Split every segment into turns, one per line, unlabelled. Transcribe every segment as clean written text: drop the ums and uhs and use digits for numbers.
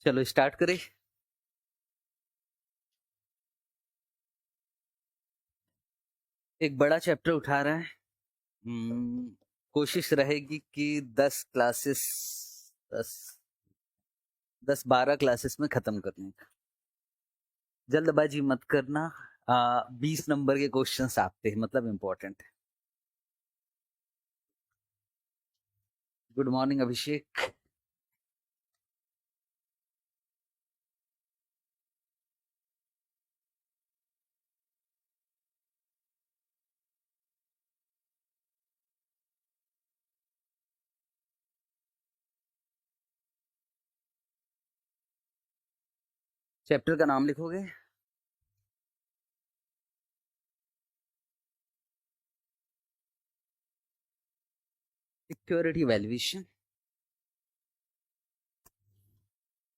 चलो स्टार्ट करें। एक बड़ा चैप्टर उठा रहा है। कोशिश रहेगी कि 10 क्लासेस 10 10-12 क्लासेस में खत्म करने का। जल्दबाजी मत करना। 20 नंबर के क्वेश्चंस आते हैं, मतलब इम्पोर्टेंट है। गुड मॉर्निंग अभिषेक। चैप्टर का नाम लिखोगे? Security valuation.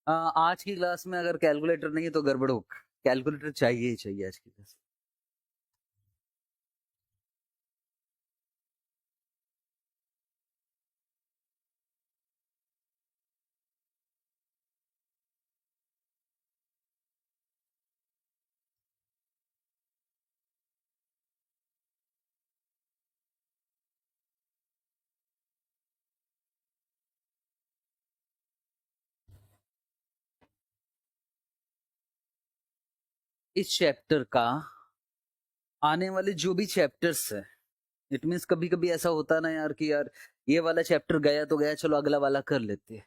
आज की क्लास में अगर कैलकुलेटर नहीं है तो गड़बड़ होगा। कैलकुलेटर चाहिए ही चाहिए आज की क्लास। इस चैप्टर का आने वाले जो भी चैप्टर्स है, इट मीन्स कभी कभी ऐसा होता ना यार कि यार ये वाला चैप्टर गया तो गया, चलो अगला वाला कर लेते हैं।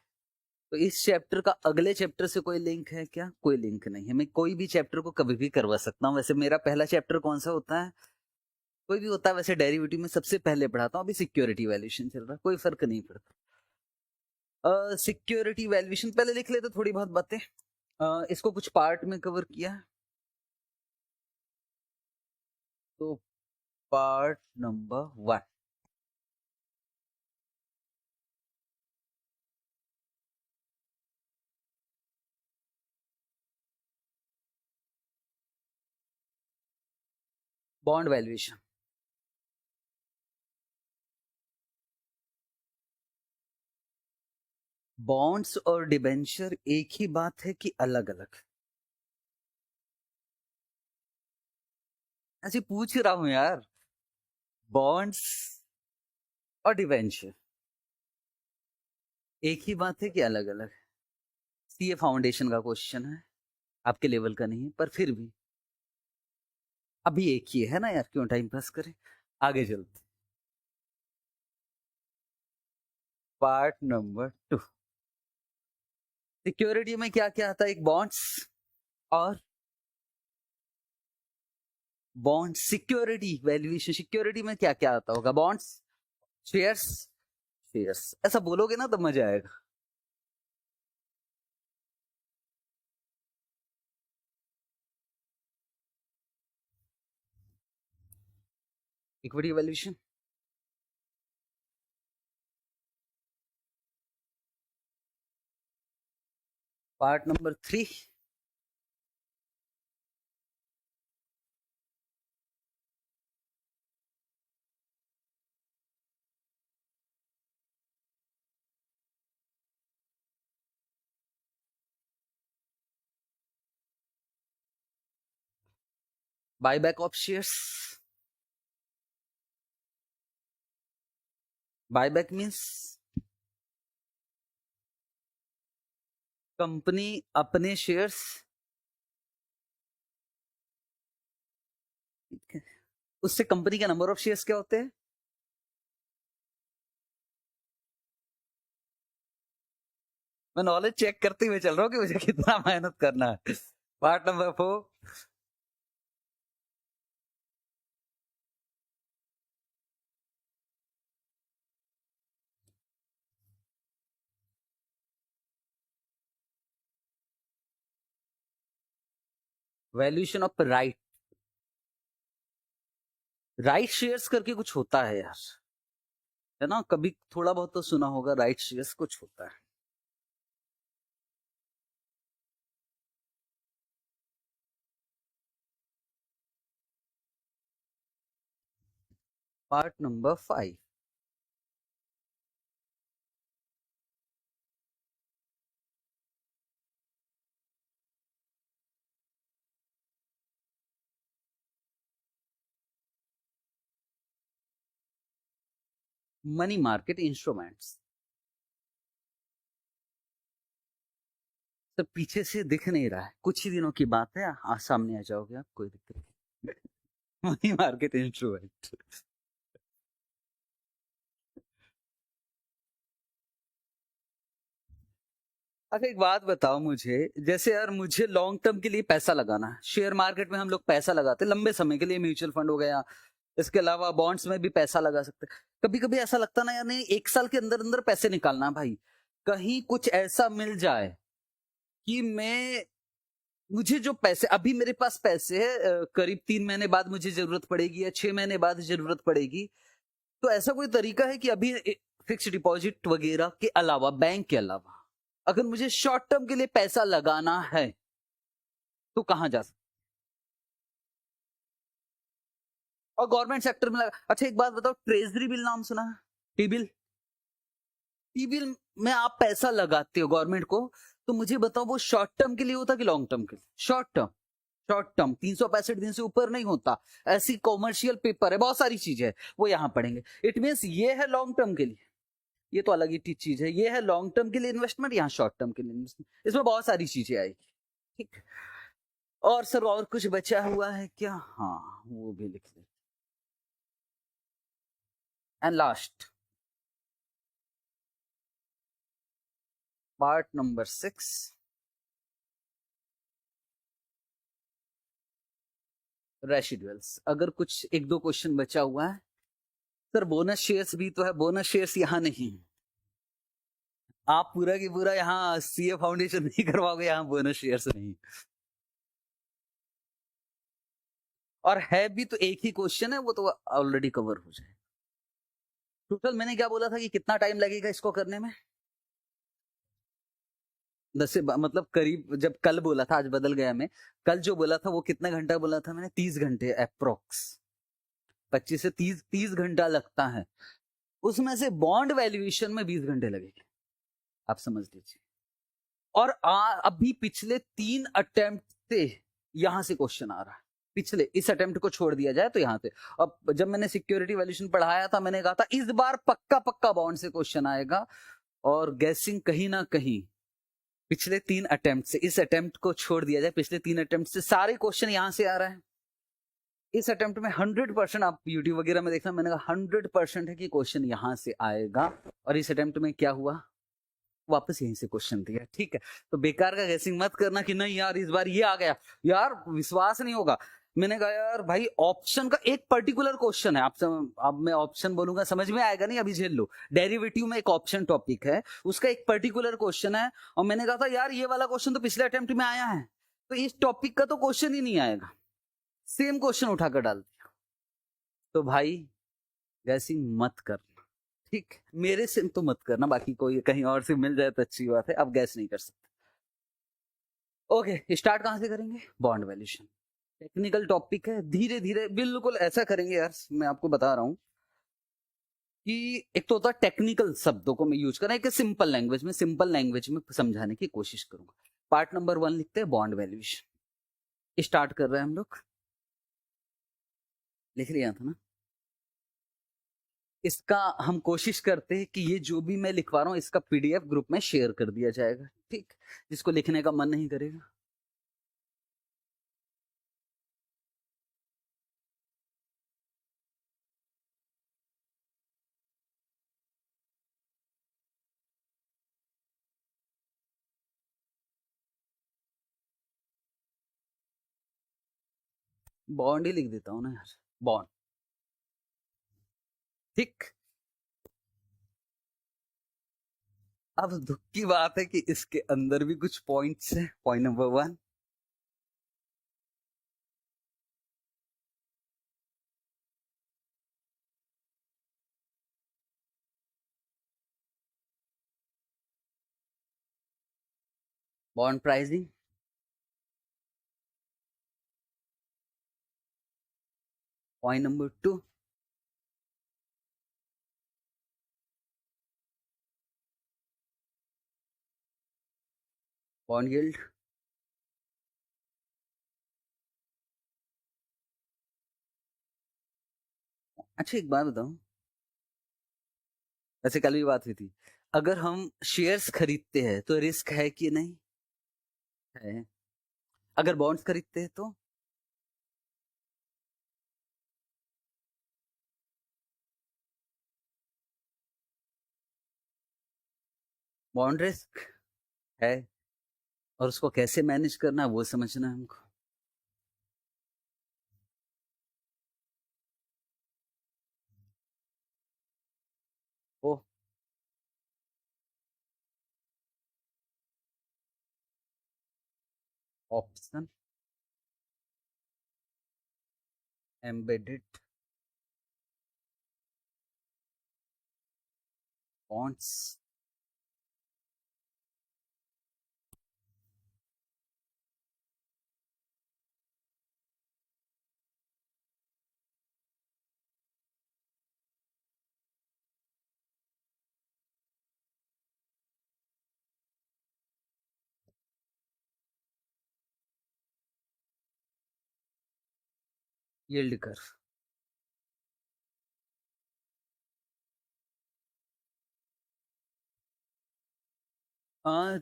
तो इस चैप्टर का अगले चैप्टर से कोई लिंक है क्या? कोई लिंक नहीं है। मैं कोई भी चैप्टर को कभी भी करवा सकता हूँ। वैसे मेरा पहला चैप्टर कौन सा होता है? कोई भी होता है वैसे डेरिवेटिव में सबसे पहले पढ़ाता हूँ। अभी सिक्योरिटी वैल्यूएशन चल रहा है, कोई फर्क नहीं पड़ता। सिक्योरिटी वैल्यूएशन पहले लिख लेते थोड़ी बहुत बातें। इसको कुछ पार्ट में कवर किया है। तो part number 1, bond valuation. Bonds और डिबेंचर एक ही बात है कि अलग अलग? ऐसे पूछ रहा हूं यार। बॉन्ड्स और डिबेंचर एक ही बात है कि अलग अलग? सीए फाउंडेशन का क्वेश्चन है, आपके लेवल का नहीं है, पर फिर भी अभी एक ही है ना यार, क्यों टाइम पास करें। आगे चलते। पार्ट नंबर 2, सिक्योरिटी में क्या क्या आता है? एक बॉन्ड्स और बॉन्ड सिक्योरिटी वैल्यूएशन। सिक्योरिटी में क्या क्या आता होगा? Bonds, shares. शेयर्स ऐसा बोलोगे ना तो मजा आएगा। Equity valuation. Part number 3, buyback of shares. Buyback means company अपने शेयर्स, उससे कंपनी का नंबर ऑफ शेयर्स क्या होते हैं? मैं नॉलेज चेक करते हुए चल रहा हूँ कि मुझे कितना मेहनत करना है। Part number 4, valuation of right. Right shares करके कुछ होता है यार, है ना? कभी थोड़ा बहुत तो सुना होगा, राइट शेयर्स कुछ होता है। Part number 5, money market instruments. तो पीछे से दिख नहीं रहा है, कुछ ही दिनों की बात है, सामने आ जाओगे आप, कोई दिक्कत नहीं। Money market instrument. अच्छा एक बात बताओ मुझे, जैसे यार मुझे लॉन्ग टर्म के लिए पैसा लगाना है, शेयर मार्केट में हम लोग पैसा लगाते हैं लंबे समय के लिए, म्यूचुअल फंड हो गया, इसके अलावा बॉन्ड्स में भी पैसा लगा सकते हैं। कभी कभी ऐसा लगता ना यार, नहीं 1 साल के अंदर अंदर पैसे निकालना है भाई, कहीं कुछ ऐसा मिल जाए कि मैं, मुझे जो पैसे अभी मेरे पास पैसे है, करीब 3 महीने बाद मुझे जरूरत पड़ेगी या 6 महीने बाद जरूरत पड़ेगी, तो ऐसा कोई तरीका है कि अभी फिक्स डिपॉजिट वगैरह के अलावा, बैंक के अलावा, अगर मुझे शॉर्ट टर्म के लिए पैसा लगाना है तो कहां जा सकते? और गवर्नमेंट सेक्टर में लगा, अच्छा एक बात बताओ, ट्रेजरी बिल नाम सुना है? T bill. टी बिल में आप पैसा लगाते हो गवर्नमेंट को, तो मुझे बताओ वो शॉर्ट टर्म के लिए होता कि लॉन्ग टर्म के लिए? Short term. शॉर्ट टर्म 365 दिन से ऊपर नहीं होता। ऐसी कॉमर्शियल पेपर है, बहुत सारी चीजें है, वो यहां पढ़ेंगे। इट मीन्स ये है लॉन्ग टर्म के लिए, ये तो अलग ही चीज है, ये है लॉन्ग टर्म के लिए इन्वेस्टमेंट, यहाँ शॉर्ट टर्म के लिए इन्वेस्टमेंट, इसमें बहुत सारी चीजें आएगी। ठीक। और सर और कुछ बचा हुआ है क्या? हाँ वो भी लिख ले। And last, part number 6, residuals. अगर कुछ एक दो क्वेश्चन बचा हुआ है, सर बोनस शेयर्स भी तो है, बोनस शेयर्स यहाँ नहीं है। आप पूरा की पूरा यहाँ सीए फाउंडेशन नहीं करवाओगे, यहाँ बोनस शेयर्स नहीं। और है भी तो एक ही क्वेश्चन है, वो तो ऑलरेडी कवर हो जाए। टोटल मैंने क्या बोला था कि कितना टाइम लगेगा इसको करने में? 10 से मतलब करीब, जब कल बोला था, आज बदल गया मैं, कल जो बोला था वो कितना घंटा बोला था मैंने? 30 घंटे अप्रोक्स, 25 से 30 लगता है। उसमें से बॉन्ड वैल्यूएशन में 20 घंटे लगेंगे, आप समझ लीजिए। और अभी पिछले 3 अटेम्प्ट से यहां से क्वेश्चन आ रहा है, पिछले इस अटेम्प्ट को छोड़ दिया जाए तो यहां से। अब जब मैंने सिक्योरिटी वैल्यूएशन पढ़ाया था, मैंने कहा था इस बार पक्का पक्का बॉन्ड से क्वेश्चन आएगा, और गैसिंग कहीं ना कहीं पिछले 3 अटेम्प्ट से, इस अटेम्प्ट को छोड़ दिया जाए, पिछले 3 अटेम्प्ट से सारे क्वेश्चन यहां से आ रहा है। इस अटेम्प्ट में 100%, आप यूट्यूब वगैरह में देखना, मैंने कहा 100% है कि क्वेश्चन यहां से आएगा। और इस अटेम्प्ट में क्या हुआ, वापस यहीं से क्वेश्चन दिया। ठीक है, तो बेकार का गैसिंग मत करना कि नहीं यार इस बार ये आ गया, यार विश्वास नहीं होगा। मैंने कहा यार भाई ऑप्शन का एक पर्टिकुलर क्वेश्चन है, अब मैं ऑप्शन बोलूंगा समझ में आएगा नहीं, अभी झेल लो। डेरिवेटिव में एक ऑप्शन टॉपिक है, उसका एक पर्टिकुलर क्वेश्चन है, और मैंने कहा था यार ये वाला क्वेश्चन तो पिछले अटेम्प्ट में आया है, तो इस टॉपिक का तो क्वेश्चन ही नहीं आएगा, सेम क्वेश्चन उठाकर डाल दिया। तो भाई गैसिंग मत करना, ठीक, मेरे से तो मत करना, बाकी कोई कहीं और से मिल जाए तो अच्छी बात है, अब गैस नहीं कर सकते। ओके, स्टार्ट कहां से करेंगे? Bond valuation. टेक्निकल टॉपिक है, धीरे धीरे बिल्कुल ऐसा करेंगे यार, मैं आपको बता रहा हूं कि एक तो होता है टेक्निकल शब्दों को मैं यूज कर रहा हूं, सिंपल लैंग्वेज में, सिंपल लैंग्वेज में समझाने की कोशिश करूंगा। पार्ट नंबर 1 लिखते हैं, बॉन्ड वैल्यूएशन। स्टार्ट कर रहे हैं हम लोग, लिख लिया था ना? इसका हम कोशिश करते हैं कि ये जो भी मैं लिखवा रहा हूं इसका पीडीएफ ग्रुप में शेयर कर दिया जाएगा, ठीक, जिसको लिखने का मन नहीं करेगा। बॉन्ड ही लिख देता हूँ ना यार, बॉन्ड। ठीक। अब दुख की बात है कि इसके अंदर भी कुछ पॉइंट्स हैं। Point number 1, bond pricing. Point number 2, bond yield. अच्छा एक बात बताओ, वैसे कल भी बात हुई थी, अगर हम शेयर्स खरीदते हैं तो रिस्क है कि नहीं है? अगर बॉन्ड्स खरीदते हैं तो बॉन्ड रिस्क है, और उसको कैसे मैनेज करना है वो समझना है हमको। ओ, option embedded bonds. Yield curve.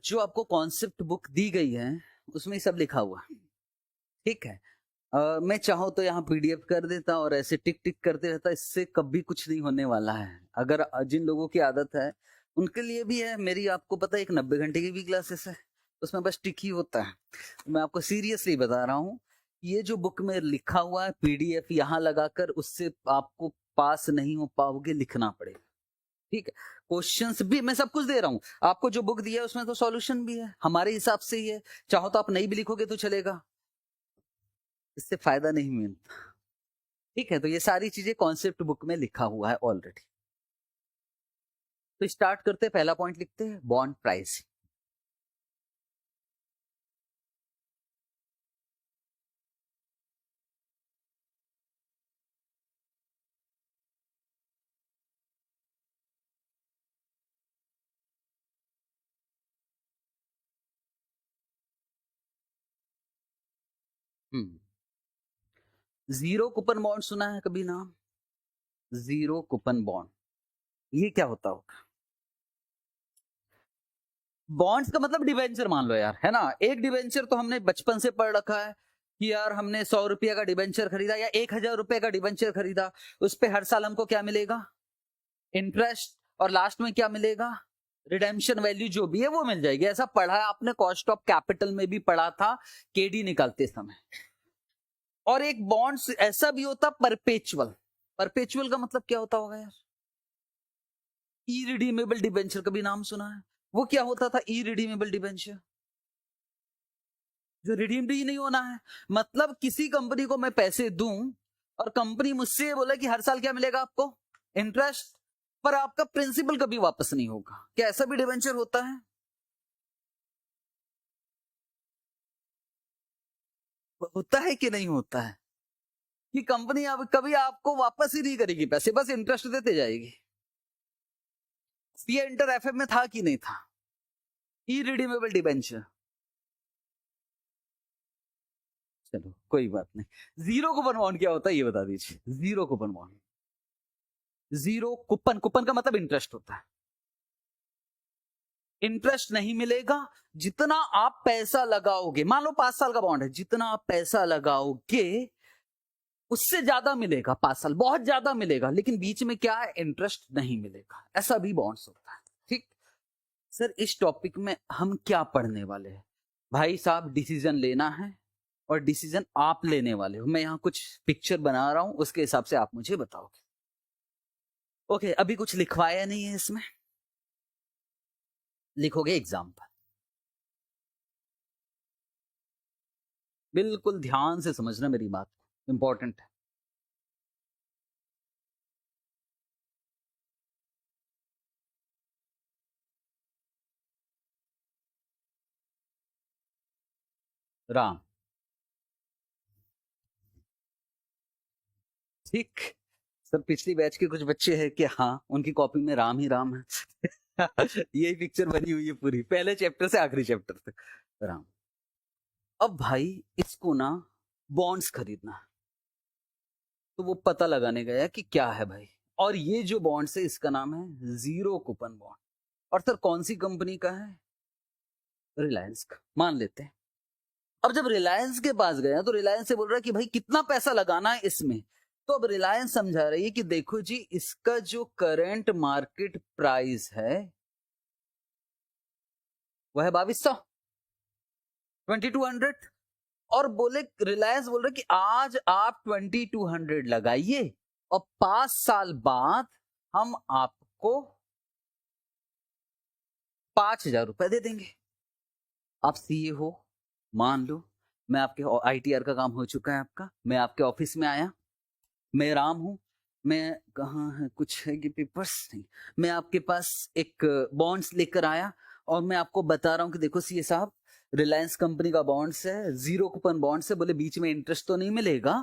जो आपको कॉन्सेप्ट बुक दी गई है उसमें ये सब लिखा हुआ है, ठीक है। मैं चाहूँ तो यहाँ पीडीएफ कर देता और ऐसे टिक टिक करते रहता, इससे कभी कुछ नहीं होने वाला है। अगर जिन लोगों की आदत है उनके लिए भी है। मेरी आपको पता है एक 90 घंटे की भी क्लासेस है, उसमें बस टिक ही होता है। मैं आपको सीरियसली बता रहा हूँ, ये जो बुक में लिखा हुआ है पीडीएफ यहाँ लगाकर उससे आपको पास नहीं हो पाओगे, लिखना पड़ेगा, ठीक है। क्वेश्चंस भी मैं सब कुछ दे रहा हूँ आपको, जो बुक दिया है उसमें तो सॉल्यूशन भी है हमारे हिसाब से ही है। चाहो तो आप नहीं भी लिखोगे तो चलेगा, इससे फायदा नहीं मिलता, ठीक है। तो ये सारी चीजें कॉन्सेप्ट बुक में लिखा हुआ है ऑलरेडी। तो स्टार्ट करते हैं, पहला पॉइंट लिखते हैं bond price. Zero coupon bond सुना है कभी नाम? जीरो कूपन बॉन्ड, ये क्या होता होगा? बॉन्ड्स का मतलब डिबेंचर मान लो यार, है ना। एक डिबेंचर तो हमने बचपन से पढ़ रखा है कि यार हमने 100 रुपया का डिबेंचर खरीदा या 1000 रुपए का डिबेंचर खरीदा, उस पे हर साल हमको क्या मिलेगा? इंटरेस्ट, और लास्ट में क्या मिलेगा? रिडेम्पशन वैल्यू जो भी है वो मिल जाएगी। ऐसा पढ़ा है आपने, कॉस्ट ऑफ कैपिटल में भी पढ़ा था केडी निकालते समय। और एक बॉन्ड्स ऐसा भी होता परपेचुअल। परपेचुअल का मतलब क्या होता होगा यार? इरिडीमेबल डिबेंचर कभी नाम सुना है? वो क्या होता था इरिडीमेबल डिबेंचर? जो रिडीम्ड ही नहीं होना है। मतलब किसी कंपनी को मैं पैसे दूं और कंपनी मुझसे बोले कि हर साल क्या मिलेगा आपको? इंटरेस्ट, पर आपका प्रिंसिपल कभी वापस नहीं होगा। क्या ऐसा भी डिबेंचर होता है? होता है कि नहीं होता है? कि कंपनी अब कभी आपको वापस ही नहीं करेगी पैसे, बस इंटरेस्ट देते जाएगी। ये इंटर एफएफ में था कि नहीं था? Irredeemable debenture. चलो कोई बात नहीं। जीरो कूपन बॉन्ड क्या होता है ये बता दीजिए। Zero coupon bond, zero coupon, coupon का मतलब इंटरेस्ट होता है। इंटरेस्ट नहीं मिलेगा, जितना आप पैसा लगाओगे, मान लो 5 साल का बॉन्ड है, जितना आप पैसा लगाओगे उससे ज्यादा मिलेगा। 5 साल बहुत ज्यादा मिलेगा, लेकिन बीच में क्या है? इंटरेस्ट नहीं मिलेगा। ऐसा भी बॉन्ड्स होता है, ठीक। सर इस टॉपिक में हम क्या पढ़ने वाले हैं? भाई साहब डिसीजन लेना है, और डिसीजन आप लेने वाले हो। मैं यहाँ कुछ पिक्चर बना रहा हूं, उसके हिसाब से आप मुझे बताओगे। ओके, अभी कुछ लिखवाया नहीं है इसमें, लिखोगे एग्जाम्पल। बिल्कुल ध्यान से समझना मेरी बात, इंपॉर्टेंट है। राम, ठीक। सर पिछली बैच के कुछ बच्चे हैं कि हाँ उनकी कॉपी में राम ही राम है। यही पिक्चर बनी हुई है पूरी, पहले चैप्टर से आखिरी चैप्टर तक राम। अब भाई इसको ना बॉन्ड्स खरीदना, तो वो पता लगाने गया कि क्या है भाई। और ये जो बॉन्ड है इसका नाम है जीरो कूपन बॉन्ड। और सर कौन सी कंपनी का है? रिलायंस का, मान लेते हैं। अब जब रिलायंस के पास गया तो रिलायंस से बोल रहा है कि भाई कितना पैसा लगाना है इसमें। तो अब रिलायंस समझा रही है कि देखो जी, इसका जो करंट मार्केट प्राइस है वह है 2200, 2200। और बोले, रिलायंस बोल रहे कि आज आप 2200 लगाइए और 5 साल बाद हम आपको 5000 रुपए दे देंगे। आप सीए हो, मान लो मैं आपके आईटीआर का काम हो चुका है आपका, मैं आपके ऑफिस में आया, मैं राम हूं, मैं कहाँ है कुछ है कि पेपर्स नहीं, मैं आपके पास एक बॉन्ड्स लेकर आया और मैं आपको बता रहा हूं कि देखो सीए साहब, रिलायंस कंपनी का बॉन्ड्स है, जीरो कूपन बॉन्ड्स है। बोले बीच में इंटरेस्ट तो नहीं मिलेगा।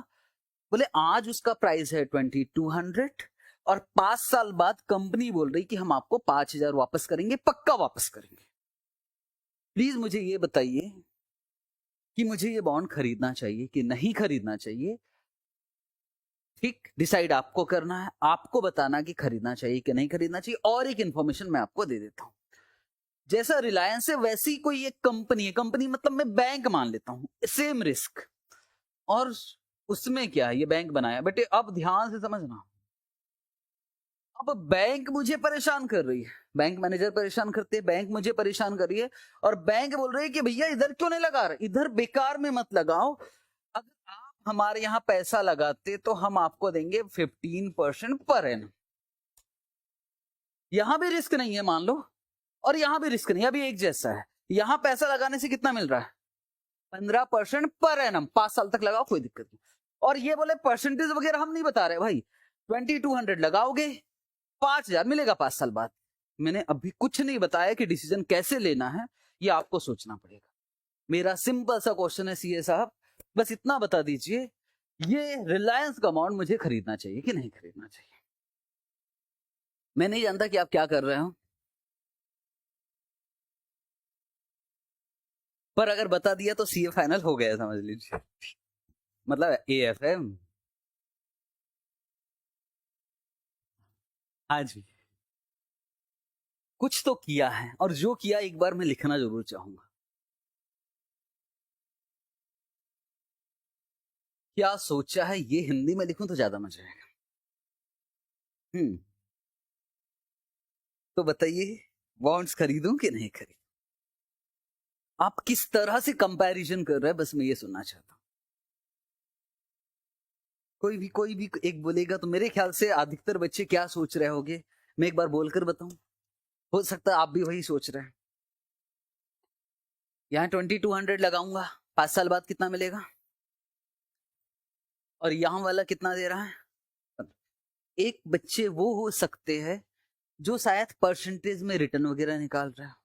बोले आज उसका प्राइस है 2200 और 5 साल बाद कंपनी बोल रही कि हम आपको 5000 वापस करेंगे, पक्का वापस करेंगे। प्लीज मुझे ये बताइए कि मुझे ये बॉन्ड खरीदना चाहिए कि नहीं खरीदना चाहिए। ठीक, डिसाइड आपको करना है, आपको बताना कि खरीदना चाहिए कि नहीं खरीदना चाहिए। और एक इंफॉर्मेशन मैं आपको दे देता हूं, जैसा रिलायंस है वैसी कोई एक कंपनी है, कंपनी मतलब मैं बैंक मान लेता हूं, सेम रिस्क। और उसमें क्या है, ये बैंक बनाया बेटे, अब ध्यान से समझना। अब बैंक मुझे परेशान कर रही है, बैंक मैनेजर परेशान करते हैं, बैंक मुझे परेशान कर रही है और बैंक बोल रही है कि भैया इधर क्यों नहीं लगा रहे, इधर बेकार में मत लगाओ, अगर आप हमारे यहां पैसा लगाते तो हम आपको देंगे 15% पर एनम। यहां भी रिस्क नहीं है मान लो, और यहां भी रिस्क नहीं, अभी एक जैसा है। यहां पैसा लगाने से कितना मिल रहा है? 15% पर एनम, 5 साल तक लगाओ कोई दिक्कत नहीं। और ये बोले परसेंटेज वगैरह हम नहीं बता रहे भाई, 2200 लगाओगे 5000 मिलेगा 5 साल बाद। मैंने अभी कुछ नहीं बताया कि डिसीजन कैसे लेना है, ये आपको सोचना पड़ेगा। मेरा सिंपल सा क्वेश्चन है सीए साहब, बस इतना बता दीजिए, ये रिलायंस का बॉन्ड मुझे खरीदना चाहिए कि नहीं खरीदना चाहिए। मैं नहीं जानता कि आप क्या कर रहे हो, पर अगर बता दिया तो सीए फाइनल हो गया समझ लीजिए, मतलब एएफएम। हाँ जी, कुछ तो किया है, और जो किया एक बार मैं लिखना जरूर चाहूंगा। क्या सोचा है ये हिंदी में लिखूं तो ज्यादा मजा आएगा। तो बताइए, बॉन्ड्स खरीदूं कि नहीं खरीदूं? आप किस तरह से कंपैरिजन कर रहे हैं, बस मैं ये सुनना चाहता हूं। कोई भी एक बोलेगा तो मेरे ख्याल से अधिकतर बच्चे क्या सोच रहे होंगे, मैं एक बार बोलकर बताऊं, हो सकता है आप भी वही सोच रहे हैं। यहाँ 2200 लगाऊंगा, 5 साल बाद कितना मिलेगा? और यहां वाला कितना दे रहा है? एक बच्चे वो हो सकते हैं जो शायद परसेंटेज में रिटर्न वगैरह निकाल रहा है।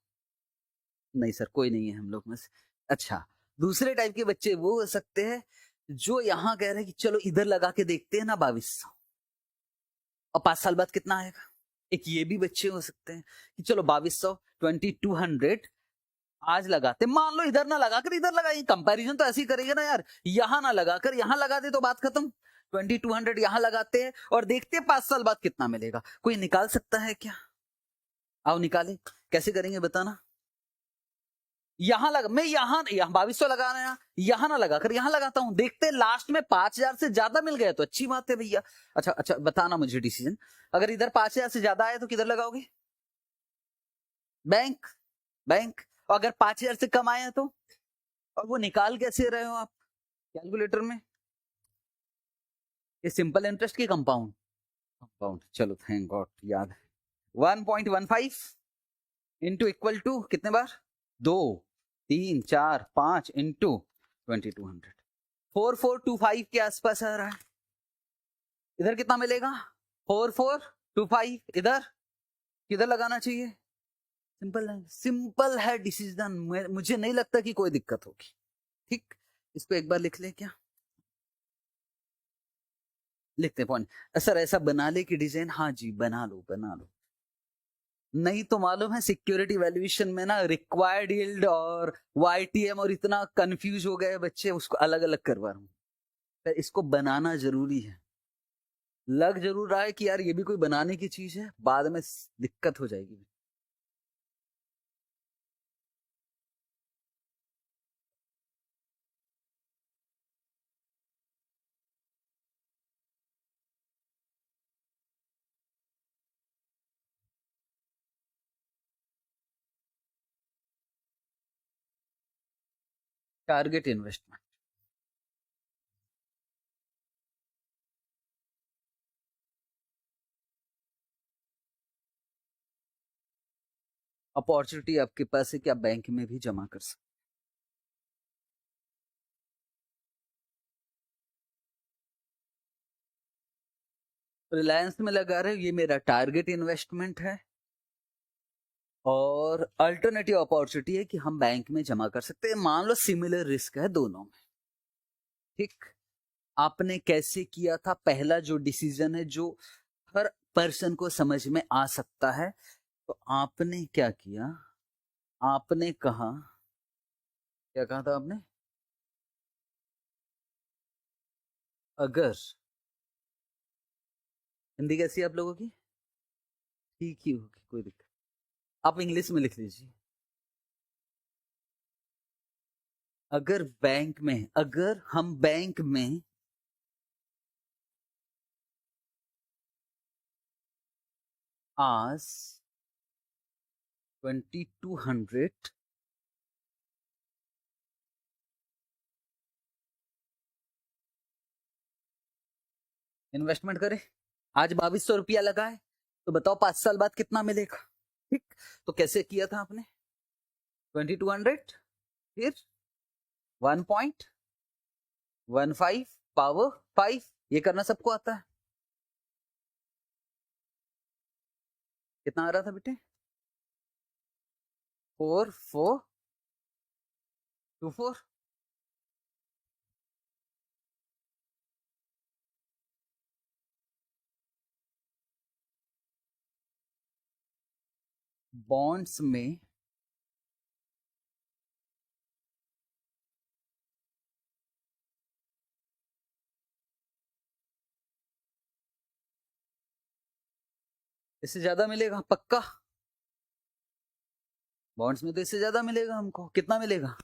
नहीं सर, कोई नहीं है हम लोग में से। अच्छा, दूसरे टाइप के बच्चे वो हो सकते हैं जो यहाँ कह रहे हैं कि चलो इधर लगा के देखते हैं ना 2200, और 5 साल बाद कितना आएगा। एक ये भी बच्चे हो सकते हैं कि चलो 2200, 2200 आज लगाते, मान लो इधर ना लगाकर इधर लगाइए, कंपैरिजन तो ऐसे ही करेंगे ना यार, यहां ना लगाकर यहां लगा दे तो बात खत्म। 2200 यहां लगाते हैं और देखते हैं 5 साल बाद कितना मिलेगा। कोई निकाल सकता है क्या? आओ निकाले, कैसे करेंगे बताना। यहां लगा, मैं यहां 2200 लगा रहा, यहां ना लगाकर यहां लगाता हूं, देखते हैं लास्ट में 5000 से ज्यादा मिल गया तो अच्छी बात है भैया। अच्छा अच्छा, बताना मुझे डिसीजन, अगर इधर 5000 से ज्यादा आए तो किधर लगाओगे? Bank, bank. और अगर 5000 से कम आए तो, और वो निकाल कैसे रहे हो आप कैलकुलेटर में? ये सिंपल इंटरेस्ट की कंपाउंड? कंपाउंड, चलो थैंक गॉड याद है। 1.15 इंटू इक्वल टू कितने बार? 2, 3, 4, 5 इंटू 2200, 4425 के आसपास आ रहा है। इधर कितना मिलेगा? 4425। इधर किधर लगाना चाहिए? सिंपल है, सिंपल है डिसीजन, मुझे नहीं लगता कि कोई दिक्कत होगी। ठीक, इसको एक बार लिख ले क्या? लिखते पॉइंट, सर ऐसा बना ले कि डिजाइन, हाँ जी बना लो बना लो। नहीं तो मालूम है सिक्योरिटी वैल्यूएशन में ना रिक्वायर्ड यील्ड और वाईटीएम और इतना कंफ्यूज हो गए बच्चे, उसको अलग अलग करवा रहा हूं। इसको बनाना जरूरी है, लग जरूर रहा है कि यार ये भी कोई बनाने की चीज है, बाद में दिक्कत हो जाएगी। Target investment. अपॉर्चुनिटी आपके पास है कि आप बैंक में भी जमा कर सकते। रिलायंस में लगा रहे हो, ये मेरा टारगेट इन्वेस्टमेंट है, और अल्टरनेटिव अपॉर्चुनिटी है कि हम बैंक में जमा कर सकते हैं। मान लो सिमिलर रिस्क है दोनों में, ठीक। आपने कैसे किया था, पहला जो डिसीजन है जो हर पर्सन को समझ में आ सकता है, तो आपने क्या किया, आपने कहा, क्या कहा था आपने, अगर, हिंदी कैसी है आप लोगों की, ठीक ही होगी, कोई दिक्कत, आप इंग्लिश में लिख लीजिए। अगर बैंक में, अगर हम बैंक में आज 2200 इन्वेस्टमेंट करें, आज 2200 लगाए, तो बताओ 5 साल बाद कितना मिलेगा, ठीक। तो कैसे किया था आपने, 2200 फिर 1.15 पावर 5, ये करना सबको आता है। कितना आ रहा था बेटे, 4424। बॉन्ड्स में इससे ज्यादा मिलेगा पक्का, बॉन्ड्स में तो इससे ज्यादा मिलेगा हमको, कितना मिलेगा,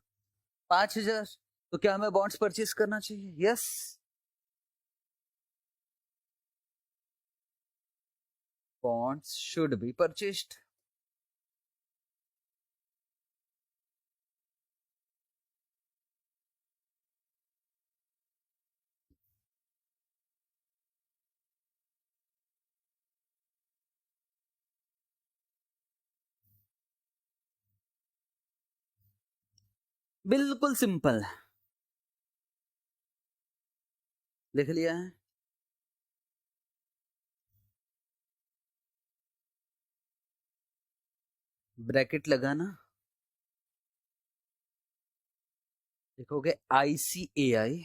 5000। तो क्या हमें बॉन्ड्स परचेज करना चाहिए, yes. Bonds should be purchased. बिल्कुल सिंपल, लिख लिया है। ब्रैकेट लगाना, लिखोगे ICAI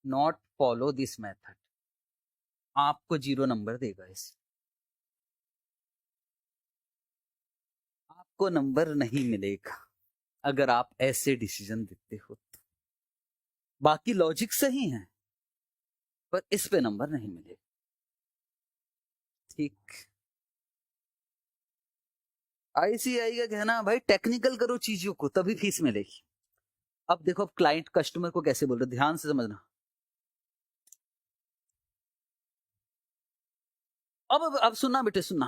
not follow this method, आपको 0 नंबर देगा इस, आपको नंबर नहीं मिलेगा अगर आप ऐसे डिसीजन देते हो तो। बाकी लॉजिक सही है, पर इस पे नंबर नहीं मिलेगा, ठीक। ICAI का कहना भाई टेक्निकल करो चीजों को तभी फीस मिलेगी। अब देखो, अब क्लाइंट कस्टमर को कैसे बोल रहे, ध्यान से समझना। अब सुनना बेटे, सुनना,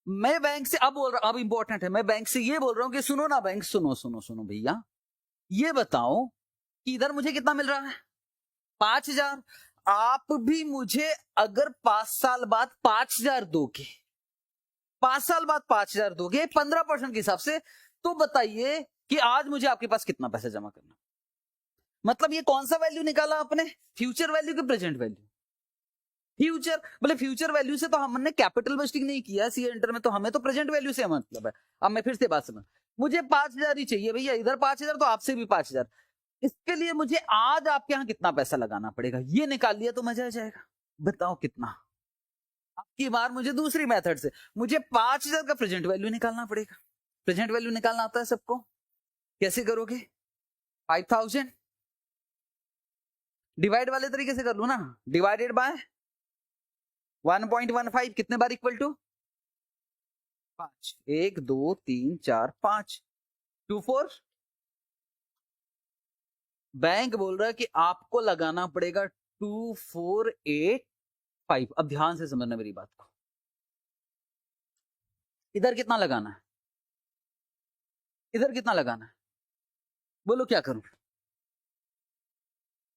मैं बैंक से अब बोल रहा, अब इंपॉर्टेंट है, मैं बैंक से ये बोल रहा हूं कि सुनो ना बैंक, सुनो सुनो सुनो भैया, ये बताओ कि इधर मुझे कितना मिल रहा है, 5000। आप भी मुझे अगर 5 साल बाद 5000 दोगे, 5 साल बाद 5000 दोगे 15% के हिसाब से, तो बताइए कि आज मुझे आपके पास कितना पैसा जमा करना। मतलब ये कौन सा वैल्यू निकाला आपने, फ्यूचर वैल्यू की प्रेजेंट वैल्यू, फ्यूचर, बोले फ्यूचर वैल्यू से तो हमने कैपिटल बस्टिंग नहीं किया सी एंटर में, तो हमें तो प्रेजेंट वैल्यू से मतलब है। अब मैं फिर से बात समझ, मुझे 5000 ही चाहिए भैया, इधर 5000 तो आपसे भी 5000, इसके लिए मुझे आज आपके यहाँ कितना पैसा लगाना पड़ेगा, ये निकाल लिया तो मजा आ जाएगा। बताओ कितना, आपकी बार मुझे दूसरी मेथड से मुझे 5000 का प्रेजेंट वैल्यू निकालना पड़ेगा, प्रेजेंट वैल्यू निकालना आता है सबको? कैसे करोगे? 5000 डिवाइड वाले तरीके से कर लो ना, डिवाइडेड बाय 1.15 कितने बार इक्वल टू 5, 1 2 3 4 5, 24। बैंक बोल रहा है कि आपको लगाना पड़ेगा 2485। अब ध्यान से समझना मेरी बात को, इधर कितना लगाना है, इधर कितना लगाना है, बोलो क्या करूं?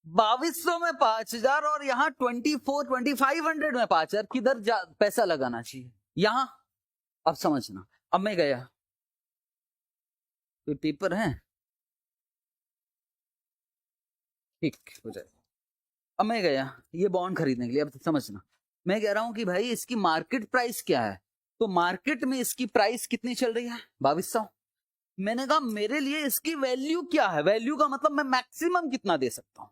2200 में 5000 और यहाँ 2500 में 5000, किधर पैसा लगाना चाहिए? यहां। अब समझना, अब मैं गया, कोई पेपर है, ठीक हो जाए। अब मैं गया ये बॉन्ड खरीदने के लिए, अब समझना, मैं कह रहा हूं कि भाई इसकी मार्केट प्राइस क्या है, तो मार्केट में इसकी प्राइस कितनी चल रही है? 2200। मैंने कहा मेरे लिए इसकी वैल्यू क्या है, वैल्यू का मतलब मैं मैक्सिमम कितना दे सकता हूं,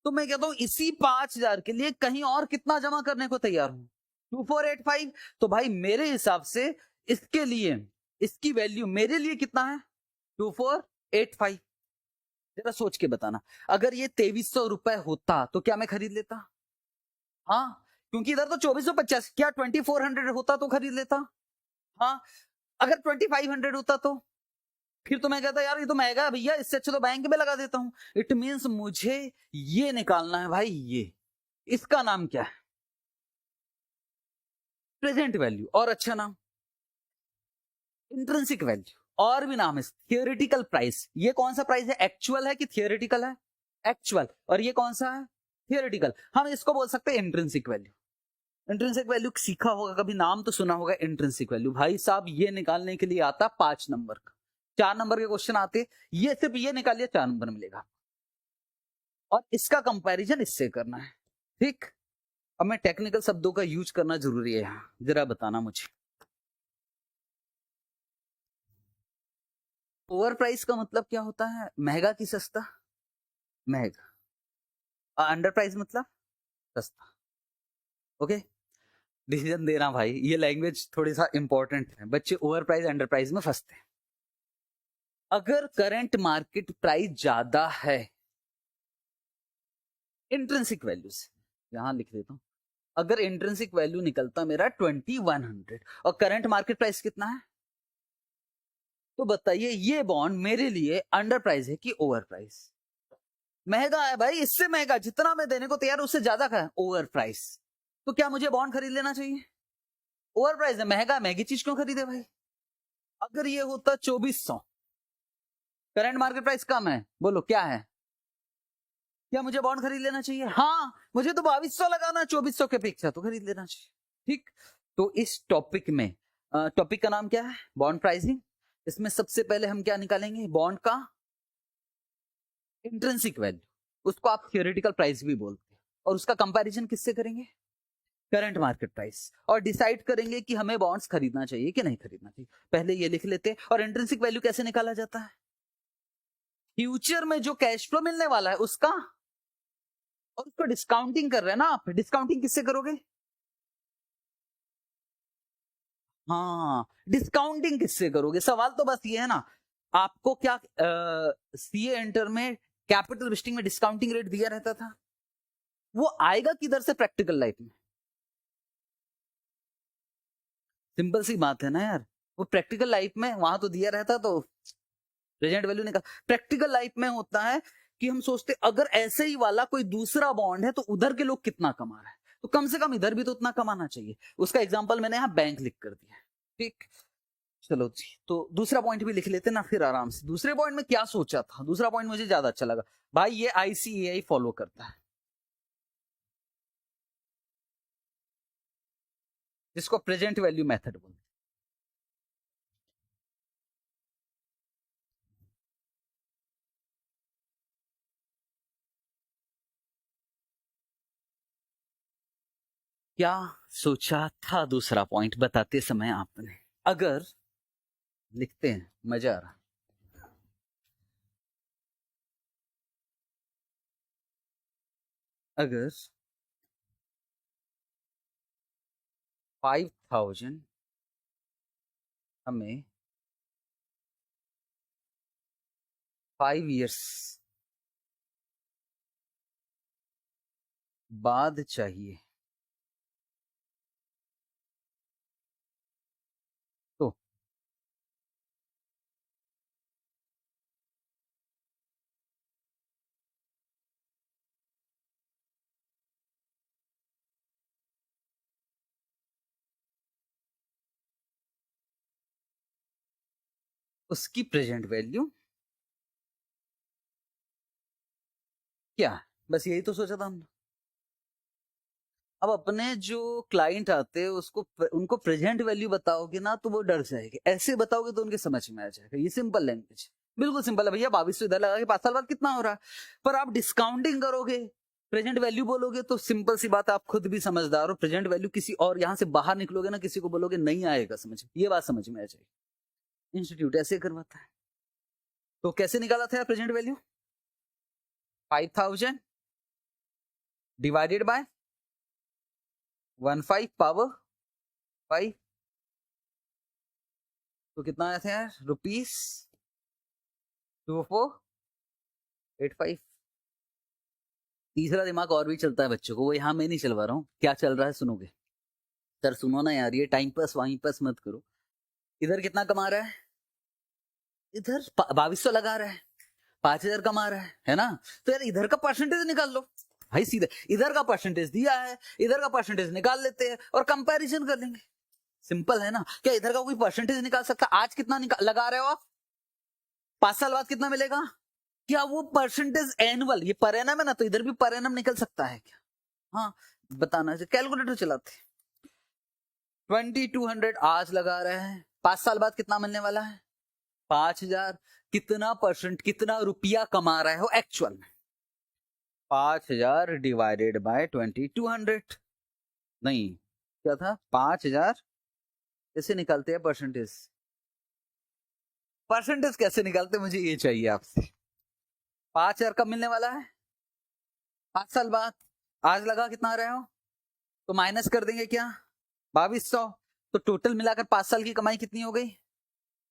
तो मैं कहता हूं इसी 5000 के लिए कहीं और कितना जमा करने को तैयार हूं, 2485। तो भाई मेरे हिसाब से इसके लिए इसकी वैल्यू मेरे लिए कितना है? 2485। जरा सोच के बताना, अगर ये 2300 रुपए होता तो क्या मैं खरीद लेता? हाँ, क्योंकि इधर तो 2450, क्या 2400 होता तो खरीद लेता? हाँ, अगर 2500 होता तो फिर तो मैं कहता यार ये तो महंगा है भैया, इससे अच्छा तो बैंक में लगा देता हूं। इट मीन्स मुझे ये निकालना है भाई, ये इसका नाम क्या है? Present value. और अच्छा नाम इंट्रिंसिक वैल्यू, और भी नाम है थियोरेटिकल प्राइस। ये कौन सा प्राइस है, एक्चुअल है कि थियोरेटिकल है? एक्चुअल। और ये कौन सा है? थियोरेटिकल। हम इसको बोल सकते हैं इंट्रिंसिक वैल्यू। इंट्रिंसिक वैल्यू सीखा होगा कभी, नाम तो सुना होगा इंट्रिंसिक वैल्यू। भाई साहब ये निकालने के लिए आता 5 नंबर का, 4 नंबर के क्वेश्चन आते, ये सिर्फ ये निकालिए 4 नंबर मिलेगा, और इसका कंपैरिजन इससे करना है। ठीक, अब मैं टेक्निकल शब्दों का यूज करना जरूरी है यहाँ, जरा बताना मुझे। ओवर प्राइस का मतलब क्या होता है? महंगा कि सस्ता? महंगा। अंडर प्राइस मतलब सस्ता। ओके, डिसीजन देना भाई, ये लैंग्वेज थोड़ी सा इंपॉर्टेंट है, बच्चे ओवर प्राइस अंडर प्राइस में फंसते हैं। अगर करंट मार्केट प्राइस ज्यादा है, इंट्रिंसिक वैल्यू से यहां लिख देता हूं, अगर इंट्रिंसिक वैल्यू निकलता मेरा 2100 और करंट मार्केट प्राइस कितना है, तो बताइए ये बॉन्ड मेरे लिए अंडर प्राइस है कि ओवर प्राइस? महंगा है भाई, इससे महंगा जितना मैं देने को तैयार उससे ज्यादा का है, ओवर प्राइस। तो क्या मुझे बॉन्ड खरीद लेना चाहिए? ओवर प्राइस है, महंगा, महंगी चीज क्यों खरीदे भाई? अगर ये होता 2400, करंट मार्केट प्राइस कम है, बोलो क्या है, क्या मुझे बॉन्ड खरीद लेना चाहिए? हाँ, मुझे तो 2200 लगाना, 2400 के अपेक्षा तो खरीद लेना चाहिए। ठीक, तो इस टॉपिक में, टॉपिक का नाम क्या है? Bond pricing. इसमें सबसे पहले हम क्या निकालेंगे? बॉन्ड का इंट्रिंसिक वैल्यू, उसको आप थियोरेटिकल प्राइस भी बोलते हैं, और उसका कंपैरिजन किससे करेंगे? करंट मार्केट प्राइस, और डिसाइड करेंगे कि हमें बॉन्ड्स खरीदना चाहिए कि नहीं खरीदना चाहिए। पहले ये लिख लेते हैं। और इंट्रिंसिक वैल्यू कैसे निकाला जाता है? फ्यूचर में जो कैश फ्लो मिलने वाला है उसका, और उसको डिस्काउंटिंग कर रहे हैं ना आप, डिस्काउंटिंग किससे करोगे? हाँ, डिस्काउंटिंग किससे करोगे? सवाल तो बस ये है ना, आपको क्या सीए इंटर में कैपिटल लिस्टिंग में डिस्काउंटिंग रेट दिया रहता था, वो आएगा किधर से प्रैक्टिकल लाइफ में? सिंपल सी बात है ना यार, वो प्रैक्टिकल लाइफ में वहां तो दिया रहता, तो प्रेजेंट वैल्यू निकाल। प्रैक्टिकल लाइफ में होता है कि हम सोचते अगर ऐसे ही वाला कोई दूसरा बॉन्ड है तो उधर के लोग कितना कमा रहे हैं, तो कम से कम इधर भी तो उतना कमाना चाहिए। उसका एग्जाम्पल मैंने यहाँ बैंक लिख कर दिया। ठीक, चलो जी, तो दूसरा पॉइंट भी लिख लेते ना फिर आराम से। दूसरे पॉइंट में क्या सोचा था, दूसरा पॉइंट मुझे ज्यादा अच्छा लगा भाई, ये आईसीएआई फॉलो करता है, जिसको प्रेजेंट वैल्यू मेथड बोलते हैं। क्या सोचा था दूसरा पॉइंट बताते समय आपने? अगर लिखते हैं, मजा आ रहा, अगर 5000 हमें 5 years बाद चाहिए तो उसकी प्रेजेंट वैल्यू क्या है? बस यही तो सोचा था हमने। अब अपने जो क्लाइंट आते हैं उसको उनको प्रेजेंट वैल्यू बताओगे ना तो वो डर जाएंगे, ऐसे बताओगे तो उनके समझ में आ जाएगा। ये सिंपल लैंग्वेज, बिल्कुल सिंपल है भैया। 2200 इधर लगा के 5 साल बाद कितना हो रहा है, पर आप डिस्काउंटिंग करोगे, प्रेजेंट वैल्यू बोलोगे तो सिंपल सी बात है, आप खुद भी समझदार हो। प्रेजेंट वैल्यू किसी और यहाँ से बाहर निकलोगे ना, किसी को बोलोगे नहीं आएगा समझ, ये बात समझ में आ जाएगी। इंस्टीट्यूट ऐसे करवाता है। तो कैसे निकाला था present value? 5000 divided by 15 power 5, तो कितना आया था यार, ₹2485। तीसरा दिमाग और भी चलता है बच्चों को, वो यहाँ मैं नहीं चलवा रहा हूँ। क्या चल रहा है सुनोगे? सर सुनो ना यार, ये टाइम पास वाइम पास मत करो। इधर कितना कमा रहा है, इधर 2200 लगा रहा है, 5000 कमा रहा है ना? तो यार इधर का परसेंटेज निकाल लो भाई, सीधे इधर का परसेंटेज दिया है, इधर का परसेंटेज निकाल लेते हैं और कंपैरिजन कर लेंगे। सिंपल है ना? क्या इधर का कोई परसेंटेज निकाल सकता? आज कितना लगा रहे हो आप, 5 साल बाद कितना मिलेगा? क्या वो परसेंटेज एनुअल, ये पर एनम है ना, तो इधर भी पर एनम निकल सकता है क्या? हाँ बताना, कैलकुलेटर चलाते। 2200 आज लगा रहे हैं, 5 साल बाद कितना मिलने वाला है? 5000। कितना परसेंट, कितना रुपया कमा रहे हो एक्चुअल में? 5000 डिवाइडेड बाय 2200। नहीं, क्या था, 5000 कैसे निकालते हैं परसेंटेज? परसेंटेज कैसे निकालते, मुझे ये चाहिए आपसे। 5000 कब मिलने वाला है? 5 साल बाद। आज लगा कितना रहे हो, तो माइनस कर देंगे क्या, 2200। तो टोटल मिलाकर 5 साल की कमाई कितनी हो गई,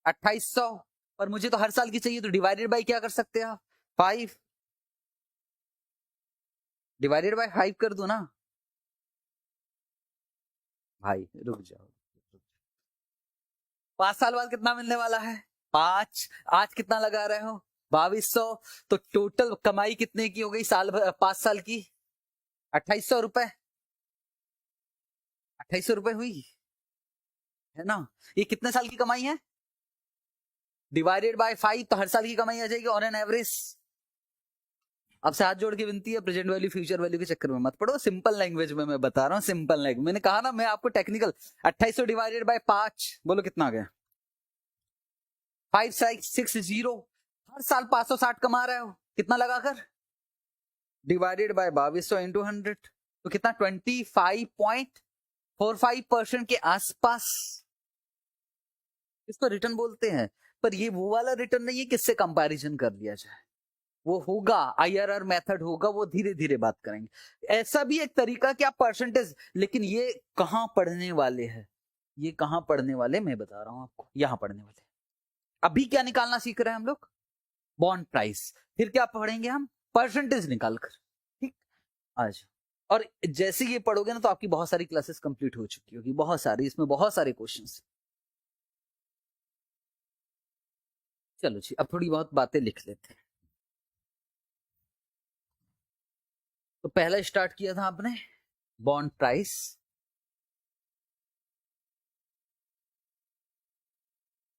2800। पर मुझे तो हर साल की चाहिए, तो डिवाइडेड बाय क्या कर सकते हैं आप, 5। डिवाइडेड बाय 5 कर दो ना भाई, रुक जाओ। 5 साल बाद कितना मिलने वाला है, 5। आज कितना लगा रहे हो, 2200। तो टोटल कमाई कितने की हो गई साल 5 साल की, 2800 रुपए। 2800 रुपए हुई है ना? ये कितने साल की कमाई है, डिवाइडेड बाय 5, तो हर साल की कमाई आ जाएगी ऑन एन एवरेज। अब से हाथ जोड़ के विनती है, प्रेजेंट वैल्यू फ्यूचर वैल्यू के चक्कर में मत पड़ो, सिंपल लैंग्वेज में मैं बता रहा हूँ, सिंपल लैंग्वेज। मैंने कहा ना मैं आपको टेक्निकल। 2800 डिवाइडेड बाय 5, बोलो कितना आ गया, 5660। हर साल 560 कमा रहे हो, कितना लगाकर, डिवाइडेड बाय 2200 इंटू 100, तो कितना, 25.45% के आसपास। इसको रिटर्न बोलते हैं। पर ये वो वाला रिटर्न नहीं है किससे कंपैरिजन कर दिया जाए, वो होगा आईआरआर मेथड होगा, वो धीरे धीरे बात करेंगे। ऐसा भी एक तरीका कि आप परसेंटेज, लेकिन ये कहां पढ़ने वाले हैं, ये कहां पढ़ने वाले मैं बता रहा हूं आपको, यहां पढ़ने वाले। अभी क्या निकालना सीख रहे हैं हम लोग, बॉन्ड प्राइस। फिर क्या पढ़ेंगे हम, परसेंटेज निकालकर। ठीक, आज। और जैसे ये पढ़ोगे ना तो आपकी बहुत सारी क्लासेस कंप्लीट हो चुकी होगी, बहुत सारी, इसमें बहुत सारे क्वेश्चंस। चलो जी, अब थोड़ी बहुत बातें लिख लेते हैं। तो पहला स्टार्ट किया था आपने, बॉन्ड प्राइस,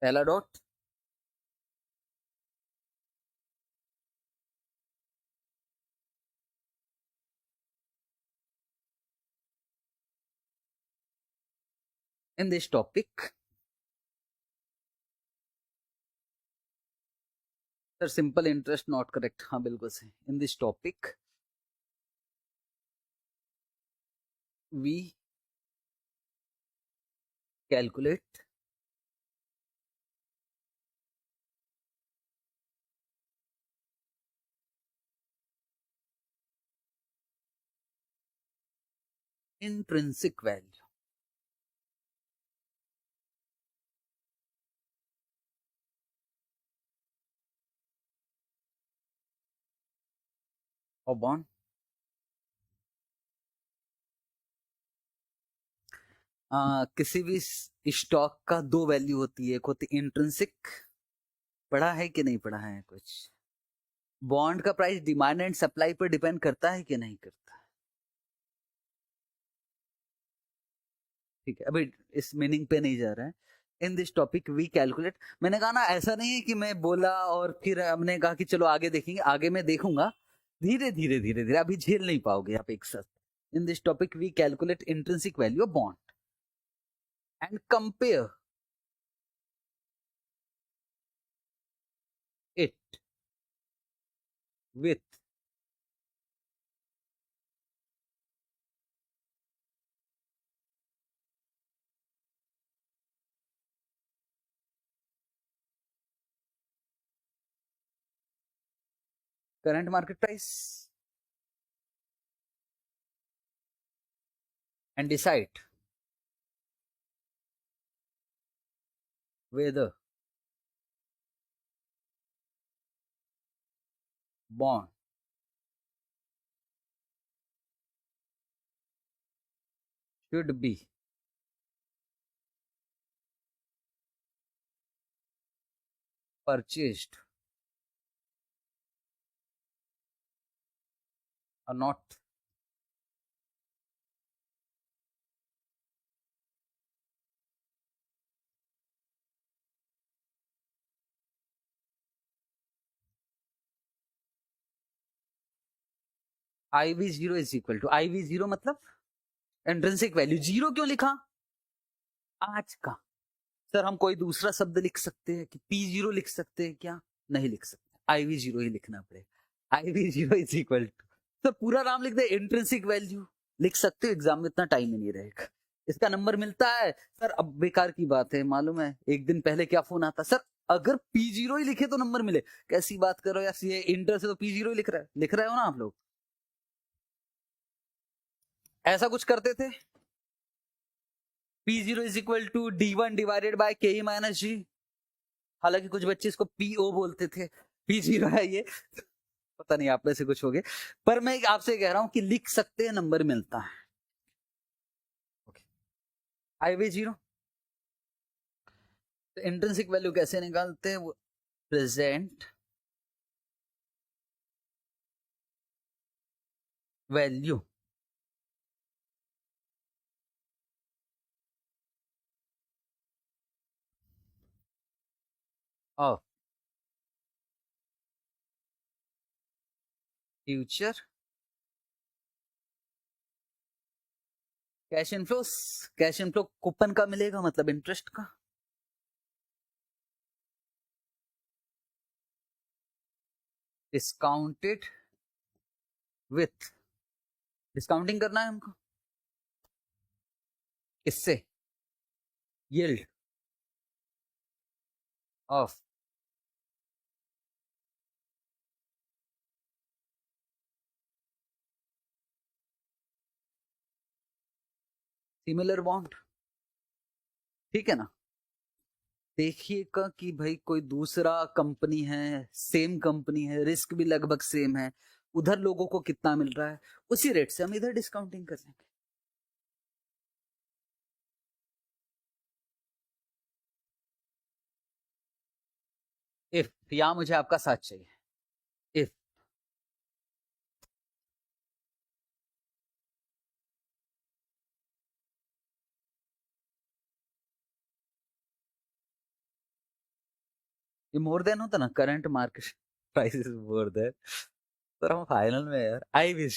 पहला dot. In this topic, sir simple interest not correct, हाँ बिल्कुल सही। In this topic we calculate intrinsic value। और बॉन्ड किसी भी स्टॉक का दो वैल्यू होती है, एक होती है इंट्रिंसिक, पढ़ा है कि नहीं पढ़ा है कुछ? बॉन्ड का प्राइस डिमांड एंड सप्लाई पर डिपेंड करता है कि नहीं करता? ठीक है, अभी इस मीनिंग पे नहीं जा रहा है। In this topic we calculate, मैंने कहा ना ऐसा नहीं है कि मैं बोला और फिर हमने कहा कि चलो आगे देखेंगे, आगे मैं देखूंगा धीरे धीरे धीरे धीरे, अभी झेल नहीं पाओगे आप एक साथ। In this topic we calculate intrinsic value of bond and compare it with current market price and decide whether bond should be purchased or not. IV0 is equal to IV0 मतलब इंट्रिंसिक वैल्यू। जीरो क्यों लिखा? आज का। Sir हम कोई दूसरा शब्द लिख सकते हैं कि P0 लिख सकते हैं क्या? नहीं लिख सकते, IV0 ही लिखना पड़ेगा। IV0 इज इक्वल टू, तो पूरा नाम लिख दे, इंट्रिंसिक वैल्यू लिख सकते हो, एग्जाम में इतना टाइम ही नहीं रहेगा। इसका नंबर मिलता है सर, अब बेकार की बात है मालूम है, एक दिन पहले क्या फोन आता, सर अगर P0 ही लिखे तो नंबर मिले। कैसी बात करो यार, ये इंटर से तो P0 ही लिख रहे हो ना आप लोग? ऐसा कुछ करते थे, P0 is equal to D1 divided by KE minus G। हालांकि कुछ बच्चे इसको PO बोलते थे, P0 है ये, पता नहीं आप में से कुछ हो गए, पर मैं आपसे कह रहा हूं कि लिख सकते हैं, नंबर मिलता है। IV0 तो इंट्रिंसिक वैल्यू कैसे निकालते हैं? वो present value of future cash inflow. Cash inflow coupon का मिलेगा, मतलब इंटरेस्ट का। डिस्काउंटेड विथ, डिस्काउंटिंग करना है हमको इससे, यील्ड ऑफ सिमिलर बॉन्ड। ठीक है ना? देखिएगा कि भाई कोई दूसरा कंपनी है, सेम कंपनी है, रिस्क भी लगभग सेम है, उधर लोगों को कितना मिल रहा है, उसी रेट से हम इधर डिस्काउंटिंग कर लेंगे। इफ, या मुझे आपका साथ चाहिए। इफ ये मोर देन होता ना, current market price is more than, तो हम फाइनल में यार आई भी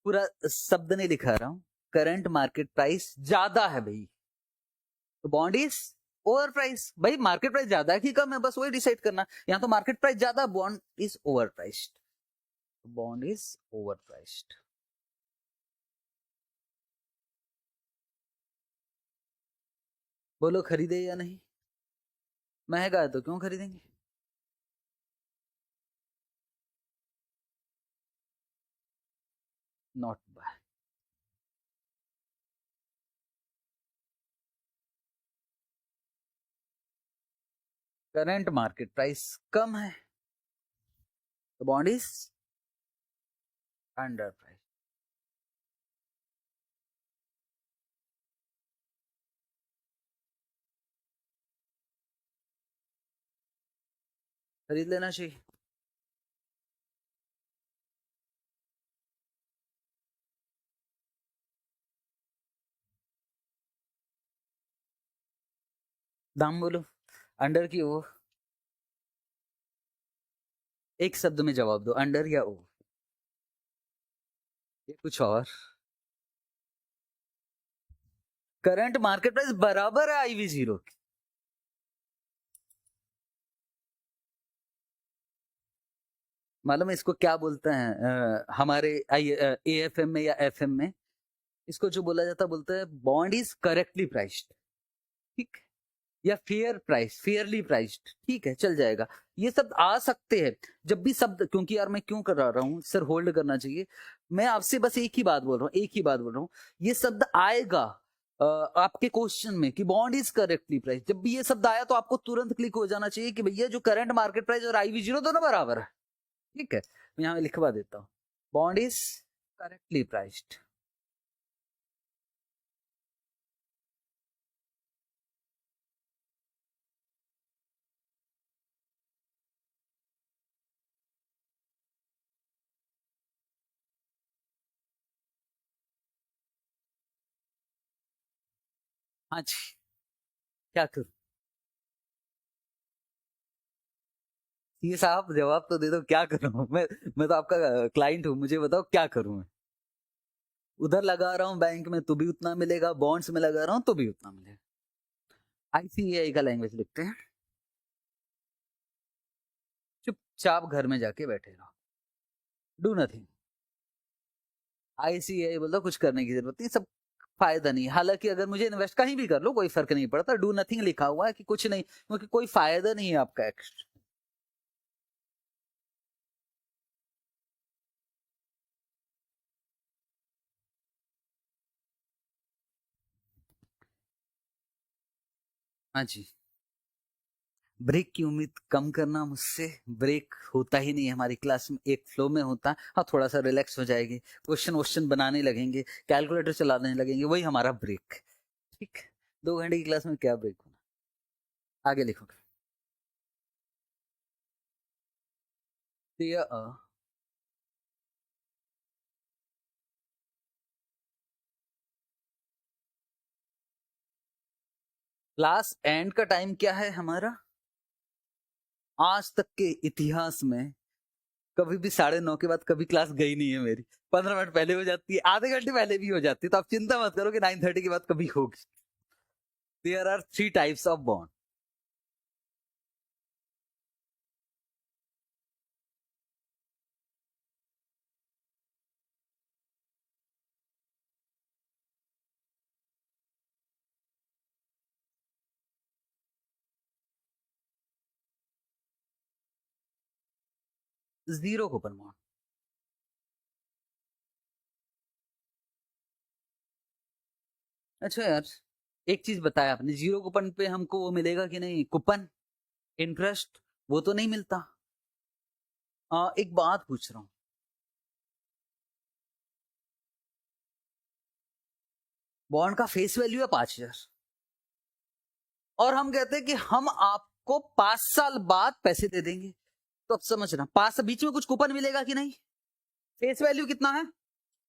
पूरा शब्द नहीं लिखा रहा हूं, करंट मार्केट प्राइस ज्यादा है भाई, तो बॉन्ड इज ओवर प्राइस। भाई मार्केट प्राइस ज्यादा है कि कम है, बस वही डिसाइड करना। यहाँ तो मार्केट प्राइस ज्यादा, bond is overpriced, bond is overpriced. बोलो खरीदे या नहीं? महंगा है तो क्यों खरीदेंगे? Not buy. Current market price कम है, तो बॉन्ड इज अंडर प्राइस। खरीद लेना चाहिए। दाम बोलो अंडर की ओवर। एक शब्द में जवाब दो, अंडर या ओवर, ये कुछ और। करंट मार्केट प्राइस बराबर है आईवी जीरो की। मालूम है इसको क्या बोलते हैं? हमारे एएफएम में या एफएम में इसको जो बोला जाता है, बोलते हैं बॉन्ड इज करेक्टली प्राइस्ड। ठीक, या फेयर प्राइस, फेयरली प्राइस्ड, ठीक है चल जाएगा। ये शब्द आ सकते हैं जब भी शब्द, क्योंकि यार मैं क्यों कर रहा हूँ सर, होल्ड करना चाहिए। मैं आपसे बस एक ही बात बोल रहा हूँ, एक ही बात बोल रहा हूँ। ये शब्द आएगा आपके क्वेश्चन में कि बॉन्ड इज करेक्टली प्राइस। जब भी ये शब्द आया तो आपको तुरंत क्लिक हो जाना चाहिए कि भैया जो करंट मार्केट प्राइस और आईवी जीरो दोनों बराबर है। ठीक है, मैं यहाँ लिखवा देता हूँ, बॉन्ड इज करेक्टली प्राइस्ड। हाँ जी, क्या करूं? ये साहब जवाब तो दे दो, क्या करूं मैं तो आपका क्लाइंट हूं, मुझे बताओ क्या करूं मैं? उधर लगा रहा हूँ बैंक में तो भी उतना मिलेगा, बॉन्ड्स में लगा रहा हूँ तो भी उतना मिलेगा। आईसीएआई का लैंग्वेज लिखते हैं, चुपचाप घर में जाके बैठे रहो, डू नथिंग। आईसीएआई बोलता कुछ करने की जरूरत नहीं, सब फायदा नहीं। हालांकि अगर मुझे इन्वेस्ट कहीं भी कर लो कोई फर्क नहीं पड़ता, डू नथिंग लिखा हुआ है कि कुछ नहीं, क्योंकि कोई फायदा नहीं है आपका एक्स्ट्रा। हाँ जी, ब्रेक की उम्मीद कम करना मुझसे, ब्रेक होता ही नहीं है हमारी क्लास में, एक फ्लो में होता है। हाँ थोड़ा सा रिलैक्स हो जाएंगे, क्वेश्चन वोश्चन बनाने लगेंगे, कैलकुलेटर चलाने लगेंगे, वही हमारा ब्रेक। ठीक, 2 घंटे की क्लास में क्या ब्रेक होना। आगे लिखो। तो क्लास एंड का टाइम क्या है हमारा? आज तक के इतिहास में कभी भी 9:30 के बाद कभी क्लास गई नहीं है मेरी। 15 मिनट पहले हो जाती है, आधे घंटे पहले भी हो जाती है, तो आप चिंता मत करो कि 9:30 के बाद कभी होगी। There are 3 types of bond. Zero coupon bond. अच्छा यार, एक चीज बताया आपने, जीरो कूपन पे हमको वो मिलेगा कि नहीं, कूपन इंटरेस्ट? वो तो नहीं मिलता। एक बात पूछ रहा हूँ, बॉन्ड का फेस वैल्यू है 5,000 और हम कहते हैं कि हम आपको 5 साल बाद पैसे दे देंगे। तो अब समझना, 5 से बीच में कुछ कूपन मिलेगा कि नहीं? फेस वैल्यू कितना है,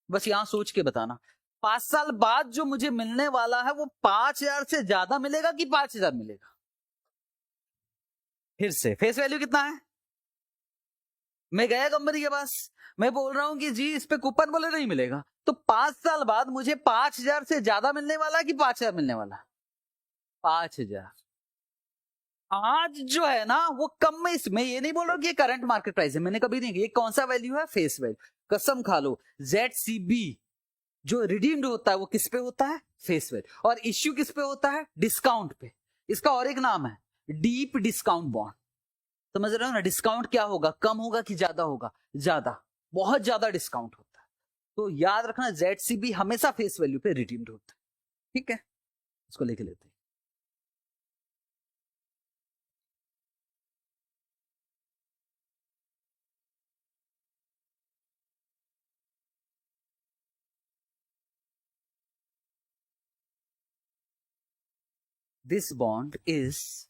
बस यहां सोच के बताना। 5 साल बाद जो मुझे मिलने वाला है वो 5,000 से ज्यादा मिलेगा कि 5,000 मिलेगा? फिर से फेस वैल्यू कितना है? मैं गया कंपनी के पास, मैं बोल रहा हूं कि जी इस पे कूपन, बोले नहीं मिलेगा। तो 5 साल बाद मुझे 5,000 से ज्यादा मिलने वाला है कि 5,000 मिलने वाला? 5,000। आज जो है ना वो कम में, इसमें ये नहीं बोल रहा कि ये करंट मार्केट प्राइस है, मैंने कभी नहीं किया। ये कौन सा वैल्यू है? Face value. कसम खा लो, ZCB जो रिडीम्ड होता है वो किस पे होता है? Face value. और इश्यू किस पे होता है? डिस्काउंट पे। इसका और एक नाम है डीप डिस्काउंट बॉन्ड। समझ रहे हो ना? डिस्काउंट क्या होगा, कम होगा कि ज्यादा होगा? ज्यादा, बहुत ज्यादा डिस्काउंट होता है। तो याद रखना, ZCB हमेशा फेस वैल्यू पे रिडीम्ड होता है। ठीक है, इसको लेके लेते हैं। this bond is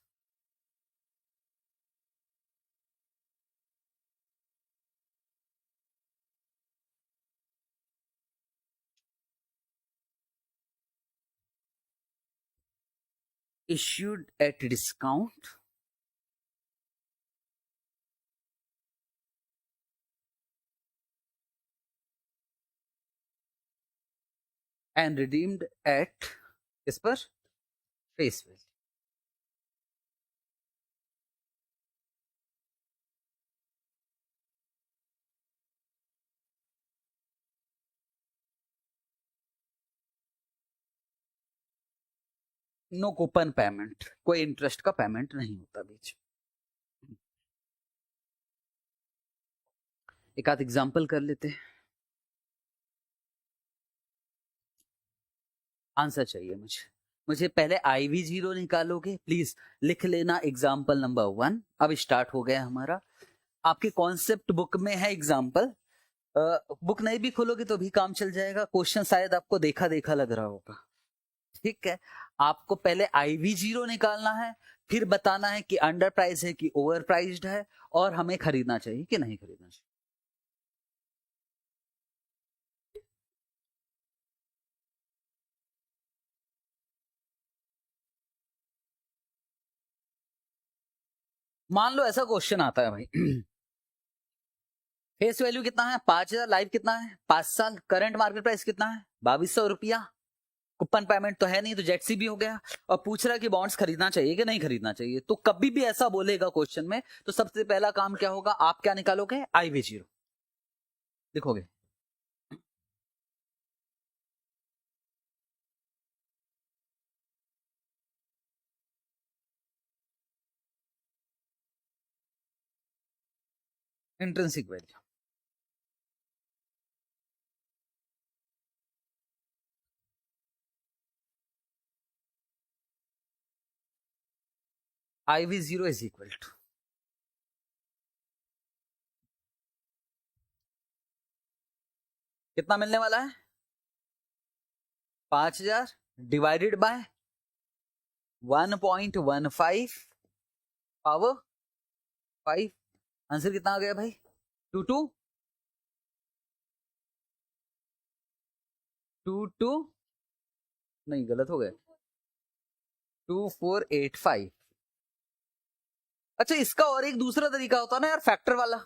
issued at discount and redeemed at इस पर face value. No coupon payment, कोई इंटरेस्ट का पेमेंट नहीं होता बीच। एक आध एग्जांपल कर लेते हैं। आंसर चाहिए मुझे पहले IV0 निकालोगे, प्लीज लिख लेना एग्जाम्पल नंबर 1। अब स्टार्ट हो गया हमारा, आपके कॉन्सेप्ट बुक में है एग्जाम्पल, बुक नहीं भी खोलोगे तो भी काम चल जाएगा। क्वेश्चन शायद आपको देखा देखा लग रहा होगा, ठीक है। आपको पहले IV0 निकालना है, फिर बताना है कि अंडर प्राइस है कि ओवर प्राइस्ड है, और हमें खरीदना चाहिए कि नहीं खरीदना चाहिए। मान लो ऐसा क्वेश्चन आता है भाई, फेस वैल्यू कितना है 5000, लाइव कितना है 5 साल, करंट मार्केट प्राइस कितना है 2200 रुपया, कूपन पेमेंट तो है नहीं तो जेटसी भी हो गया, और पूछ रहा है कि बॉन्ड्स खरीदना चाहिए कि नहीं खरीदना चाहिए। तो कभी भी ऐसा बोलेगा क्वेश्चन में तो सबसे पहला काम क्या होगा, आप क्या निकालोगे, IV0 लिखोगे। Intrinsic value, IV0 is equal to, कितना मिलने वाला है 5000 डिवाइडेड बाय 1.15 पावर 5। आंसर कितना आ गया भाई, 22 नहीं गलत हो गया, 2485। अच्छा, इसका और एक दूसरा तरीका होता है ना यार, फैक्टर वाला,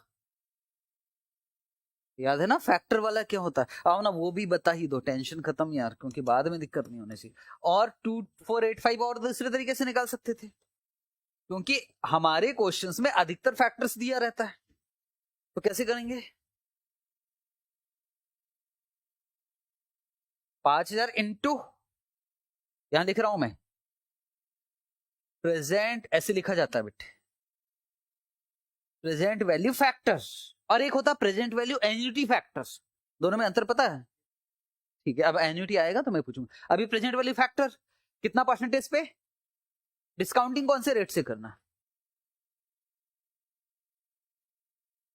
याद है ना फैक्टर वाला क्या होता है, आओ ना वो भी बता ही दो, टेंशन खत्म यार, क्योंकि बाद में दिक्कत नहीं होने चाहिए। और 2485 और दूसरे तरीके से निकाल सकते थे, क्योंकि हमारे क्वेश्चंस में अधिकतर फैक्टर्स दिया रहता है, तो कैसे करेंगे, 5000 इंटू, यहां लिख रहा हूं मैं प्रेजेंट, ऐसे लिखा जाता है बेटे, प्रेजेंट वैल्यू फैक्टर्स, और एक होता प्रेजेंट वैल्यू एन्युटी फैक्टर्स, दोनों में अंतर पता है, ठीक है। अब एन्युटी आएगा तो मैं पूछूंगा, अभी प्रेजेंट वैल्यू फैक्टर कितना परसेंटेज पे, डिस्काउंटिंग कौन से रेट से करना है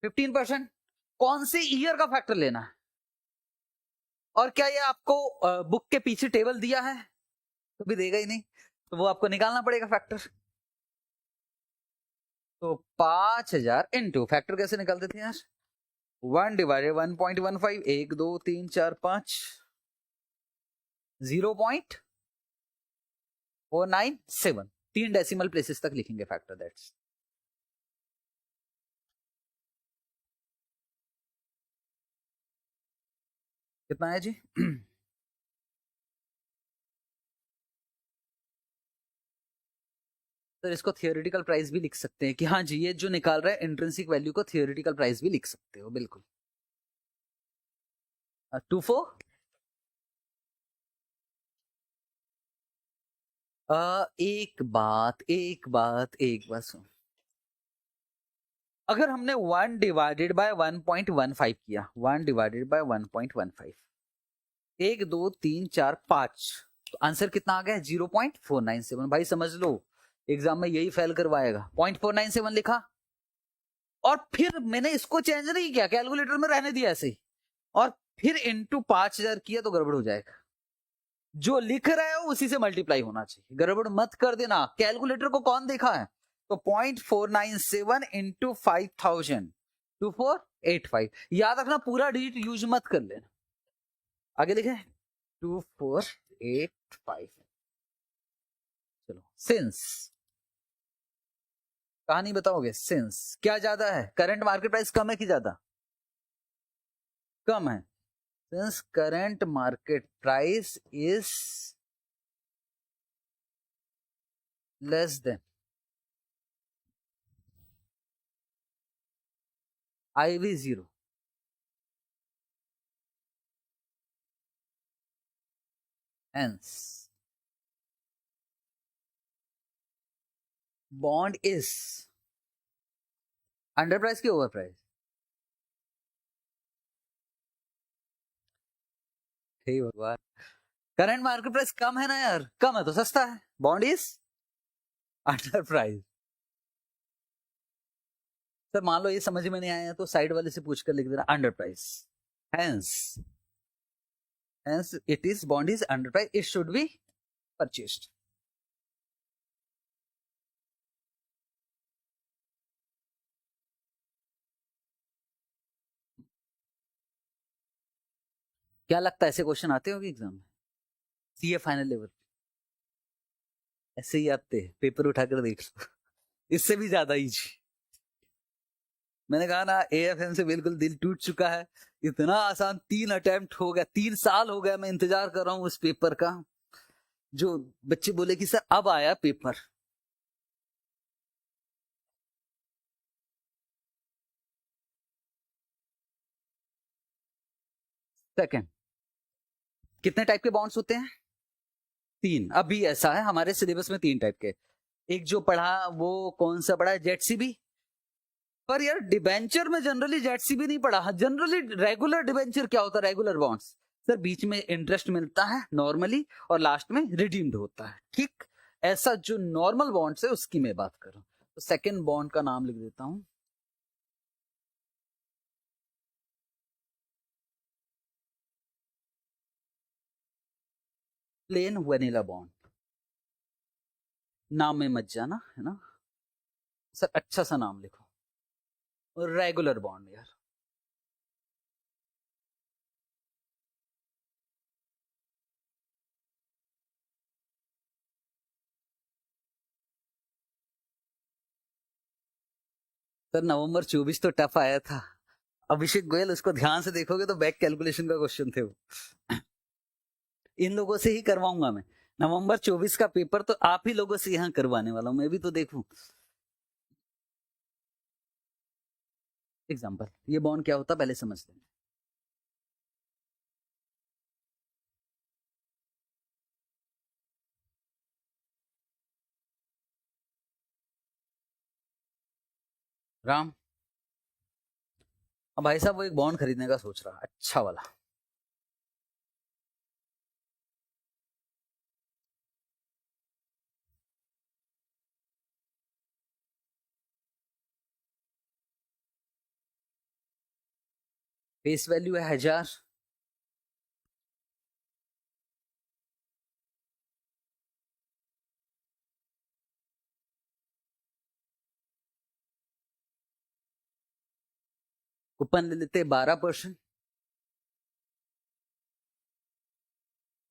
15%, कौन से ईयर का फैक्टर लेना है, और क्या ये आपको बुक के पीछे टेबल दिया है, तो भी देगा ही नहीं, तो वो आपको निकालना पड़ेगा फैक्टर। तो 5000 इंटू फैक्टर कैसे निकालते थे यार, 1 डिवाइडेड 1.15, 1 2 3 4 5, 0.497, 3 डेसिमल प्लेसेस तक लिखेंगे फैक्टर, दैट्स। कितना है जी सर इसको थियोरेटिकल प्राइस भी लिख सकते हैं कि हाँ जी ये जो निकाल रहा है इंट्रिंसिक वैल्यू को थियोरेटिकल प्राइस भी लिख सकते हो, बिल्कुल। 24 एक बात सुन, अगर हमने 1 डिवाइडेड बाय 1.15 किया, 1 डिवाइडेड बाय 1.15, 1 2 3 4 5, तो आंसर कितना आ गया 0.497। भाई समझ लो एग्जाम में यही फेल करवाएगा, 0.497 लिखा, और फिर मैंने इसको चेंज नहीं किया, कैलकुलेटर में रहने दिया ऐसे ही, और फिर इंटू 5000 किया तो गड़बड़ हो जाएगा। जो लिख रहे हो उसी से मल्टीप्लाई होना चाहिए, गड़बड़ मत कर देना। कैलकुलेटर को कौन देखा है? तो 0.497 इंटू 5000 2485, याद रखना पूरा डिजिट यूज मत कर लेना। आगे लिखे 2485। चलो सिंस, कहानी बताओगे। सिंस क्या ज्यादा है, करंट मार्केट प्राइस कम है कि ज्यादा? कम है। Since current market price is less than IV0, hence bond is under price की ओवर प्राइस? हे भगवान, करंट मार्केट प्राइस कम है ना यार, कम है तो सस्ता है, bond is under price. Sir मान लो ये समझ में नहीं आया तो साइड वाले से पूछकर लिख देना under price, hence it is bond is under price, it should be purchased. क्या लगता है ऐसे क्वेश्चन आते होंगे एग्जाम में? सीए फाइनल लेवल ऐसे ही आते हैं, पेपर उठाकर देख लो। इससे भी ज्यादा इजी। मैंने कहा ना AFM से बिल्कुल दिल टूट चुका है, इतना आसान 3 अटेम्प्ट हो गया, 3 साल हो गया मैं इंतजार कर रहा हूं उस पेपर का, जो बच्चे बोले कि सर अब आया पेपर। सेकंड, कितने टाइप के बॉन्ड्स होते हैं? 3। अभी ऐसा है हमारे सिलेबस में 3 टाइप के। एक जो पढ़ा वो कौन सा पढ़ा है, जेटसीबी। पर यार डिबेंचर में जनरली जेटसीबी नहीं पढ़ा। जनरली रेगुलर डिबेंचर क्या होता है? रेगुलर बॉन्ड्स सर बीच में इंटरेस्ट मिलता है नॉर्मली और लास्ट में रिडीम्ड होता है, ठीक? ऐसा जो नॉर्मल बॉन्ड्स है उसकी मैं बात कर रहा हूं। तो सेकंड बॉन्ड का नाम लिख देता हूं प्लेन वेनिला बॉन्ड। नाम में मत जाना है ना सर, अच्छा सा नाम लिखो। और रेगुलर बॉन्ड यार, सर नवंबर 24 तो टफ आया था। अभिषेक गोयल, उसको ध्यान से देखोगे तो बैक कैलकुलेशन का क्वेश्चन थे वो। इन लोगों से ही करवाऊंगा मैं नवंबर 24 का पेपर, तो आप ही लोगों से यहां करवाने वाला हूं, मैं भी तो देखूं। एग्जाम्पल, ये बॉन्ड क्या होता पहले समझ लें। राम, अब भाई साहब वो एक बॉन्ड खरीदने का सोच रहा, अच्छा वाला। फेस वैल्यू है 1000, कूपन ले लेते 12%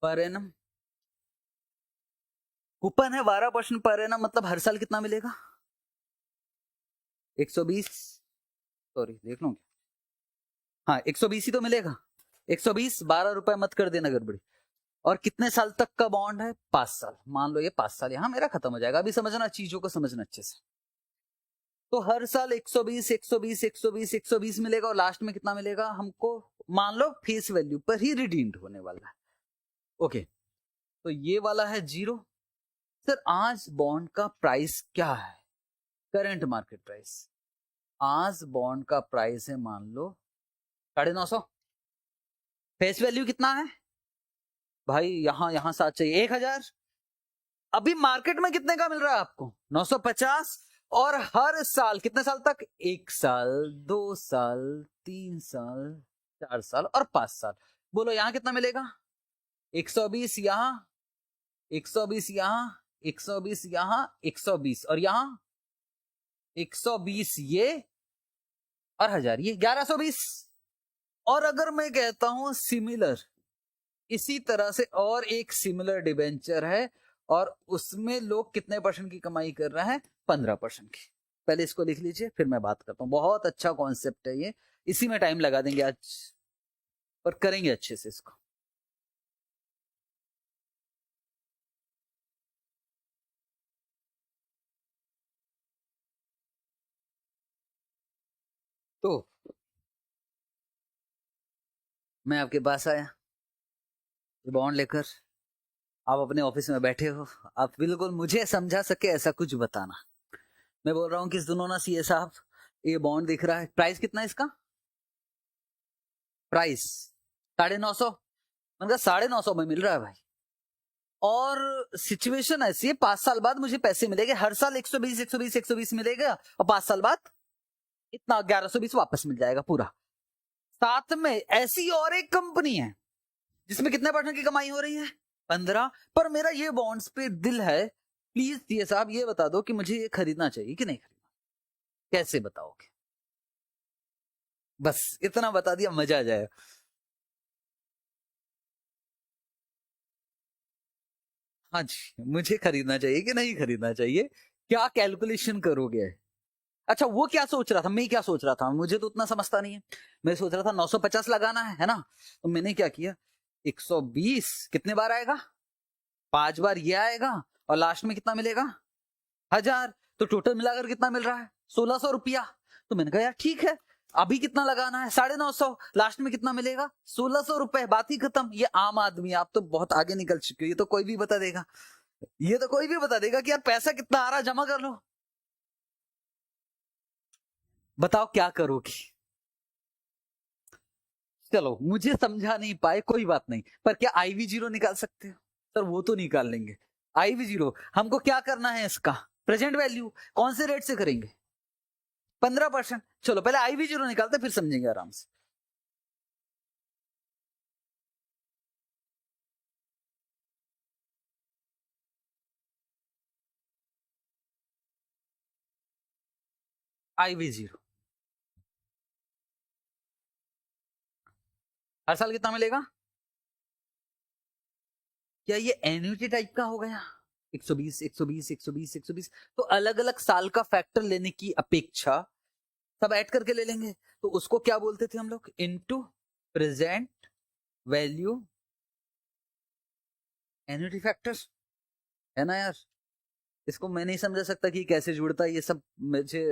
पर एनम। कूपन है 12% पर एनम, मतलब हर साल कितना मिलेगा? 120, सॉरी देख लो, हाँ 120 ही तो मिलेगा। 120, 12 रुपए मत कर देना गड़बड़ी। और कितने साल तक का बॉन्ड है? 5 साल। मान लो ये 5 साल यहां मेरा खत्म हो जाएगा। अभी समझना, चीजों को समझना अच्छे से। तो हर साल 120 120 120 120 मिलेगा और लास्ट में कितना मिलेगा हमको? मान लो फेस वैल्यू पर ही रिडीम्ड होने वाला है। ओके, तो ये वाला है 0। सर आज बॉन्ड का प्राइस क्या है? Current market price. आज बॉन्ड का प्राइस है मान लो 950। फेस वैल्यू कितना है भाई? यहां 7 चाहिए, 1000। अभी मार्केट में कितने का मिल रहा है आपको? 950। और हर साल कितने साल तक? 1 साल, 2 साल, 3 साल, 4 साल और 5 साल। बोलो यहां कितना मिलेगा? 120 यहाँ, 120 यहाँ, 120 यहाँ, 120 और यहाँ 120 ये और 1000 ये 1120। और अगर मैं कहता हूं सिमिलर, इसी तरह से और एक सिमिलर डिबेंचर है और उसमें लोग कितने परसेंट की कमाई कर रहे हैं? 15% की। पहले इसको लिख लीजिए, फिर मैं बात करता हूं। बहुत अच्छा कॉन्सेप्ट है ये, इसी में टाइम लगा देंगे आज, पर करेंगे अच्छे से इसको। तो मैं आपके पास आया बॉन्ड लेकर, आप अपने ऑफिस में बैठे हो, आप बिल्कुल मुझे समझा सके ऐसा कुछ बताना। मैं बोल रहा हूं कि सुनो ना सीए साहब, ये बॉन्ड दिख रहा है, प्राइस कितना है इसका? प्राइस 950। मैंने कहा 950 में मिल रहा है भाई, और सिचुएशन ऐसी है 5 साल बाद मुझे पैसे मिलेंगे, हर साल 120 120 120 मिलेगा, और 5 साल बाद इतना 1120 वापस मिल जाएगा पूरा। साथ में ऐसी और एक कंपनी है जिसमें कितने परसेंट की कमाई हो रही है? 15। पर मेरा ये बॉन्ड्स पे दिल है, प्लीज सीए साहब ये बता दो कि मुझे ये खरीदना चाहिए कि नहीं खरीदना, कैसे बताओगे? बस इतना बता दिया, मजा आ जाए। हाँ जी, मुझे खरीदना चाहिए कि नहीं खरीदना चाहिए, क्या कैलकुलेशन करोगे? अच्छा, वो क्या सोच रहा था, मैं क्या सोच रहा था, मुझे तो उतना समझता नहीं है। मैं सोच रहा था 950 लगाना है ना, तो मैंने क्या किया, 120 कितने बार आएगा? 5 बार ये आएगा, और लास्ट में कितना मिलेगा? 1000। तो टोटल मिलाकर कितना मिल रहा है? 1600 रुपया। तो मैंने कहा यार ठीक है, अभी कितना लगाना है? 950। लास्ट में कितना मिलेगा? 1600 रुपए। बात ही खत्म। ये आम आदमी, आप तो बहुत आगे निकल चुके हो, ये तो कोई भी बता देगा, ये तो कोई भी बता देगा कि यार पैसा कितना आ रहा है, जमा कर लो। बताओ क्या करोगी? चलो मुझे समझा नहीं पाए, कोई बात नहीं, पर क्या आईवी जीरो निकाल सकते हो? सर वो तो निकाल लेंगे आईवी जीरो, हमको क्या करना है इसका प्रेजेंट वैल्यू, कौन से रेट से करेंगे? 15%। चलो पहले आईवी जीरो निकालते, फिर समझेंगे आराम से। आईवी जीरो हर साल कितना मिलेगा? क्या ये एन्युटी टाइप का हो गया? 120 120 120 120, तो अलग अलग साल का फैक्टर लेने की अपेक्षा सब ऐड करके ले लेंगे, तो उसको क्या बोलते थे हम लोग? Into present value annuity factor, है ना यार? इसको मैं नहीं समझा सकता कि कैसे जुड़ता है ये सब, मुझे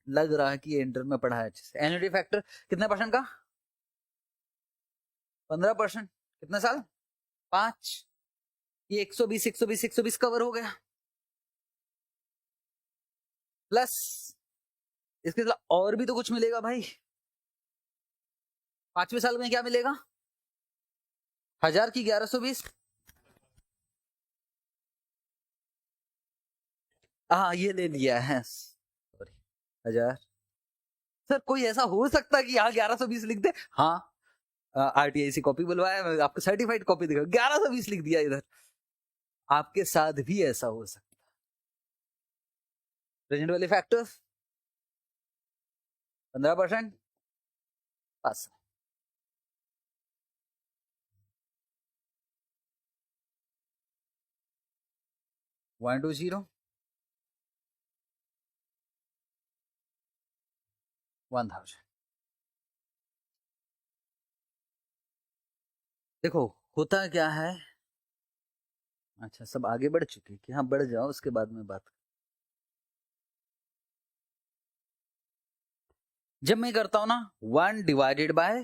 लग रहा है कि ये इंटर में पढ़ा है अच्छे से। एन्युटी फैक्टर कितने परसेंट का? 15%। कितने साल? 5। ये 120 120 120 कवर हो गया, प्लस इसके साथ और भी तो कुछ मिलेगा भाई। 5वें साल में क्या मिलेगा? 1000 की 1120। हाँ ये ले लिया है, सॉरी, 1000। सर कोई ऐसा हो सकता है कि यहाँ 1120 लिख दे? हाँ, आरटीआई से कॉपी बुलवाया, मैं आपको सर्टिफाइड कॉपी दिखा, 1120 लिख दिया इधर। आपके साथ भी ऐसा हो सकता है। प्रेजेंट वाले फैक्टर्स 15%, पास। 120 1000। देखो होता क्या है, अच्छा सब आगे बढ़ चुके कि हाँ बढ़ जाओ, उसके बाद में बात। जब मैं करता हूं ना 1 डिवाइडेड बाय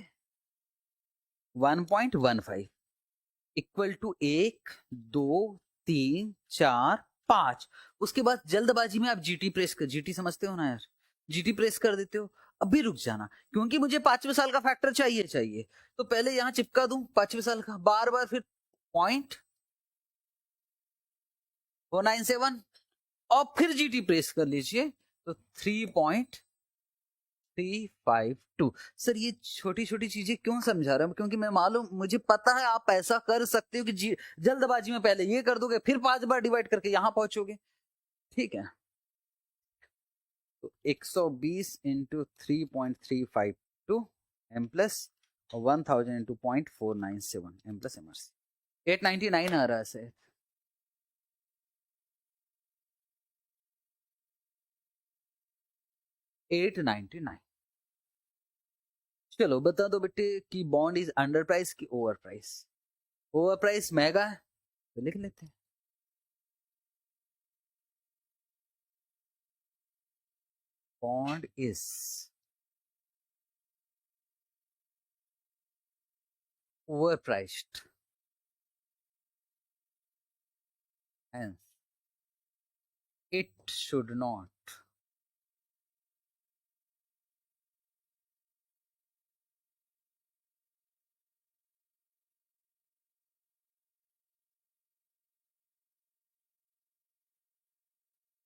1.15 इक्वल टू 1 2 3 4 5, उसके बाद जल्दबाजी में आप जीटी प्रेस कर, जीटी समझते हो ना यार, जीटी प्रेस कर देते हो। अभी रुक जाना, क्योंकि मुझे 5वें साल का फैक्टर चाहिए चाहिए, तो पहले यहां चिपका दूं 5वें साल का, बार बार फिर 0.497 और फिर जीटी प्रेस कर लीजिए, तो 3.3 352। सर ये छोटी छोटी चीजें क्यों समझा रहा हूँ? क्योंकि मैं मालूम, मुझे पता है आप ऐसा कर सकते हो कि जल्दबाजी में पहले ये कर दोगे, फिर 5 बार डिवाइड करके यहां पहुंचोगे। ठीक है, तो 120 into 3.352 M plus 1000 into 0.497 M plus MRC 899 आ रहा है सर। 899। चलो बता दो बेटे कि बॉन्ड इज अंडर प्राइस की ओवर प्राइस। ओवर प्राइस महंगा है तो लिख लेते हैं। Bond is overpriced and it should not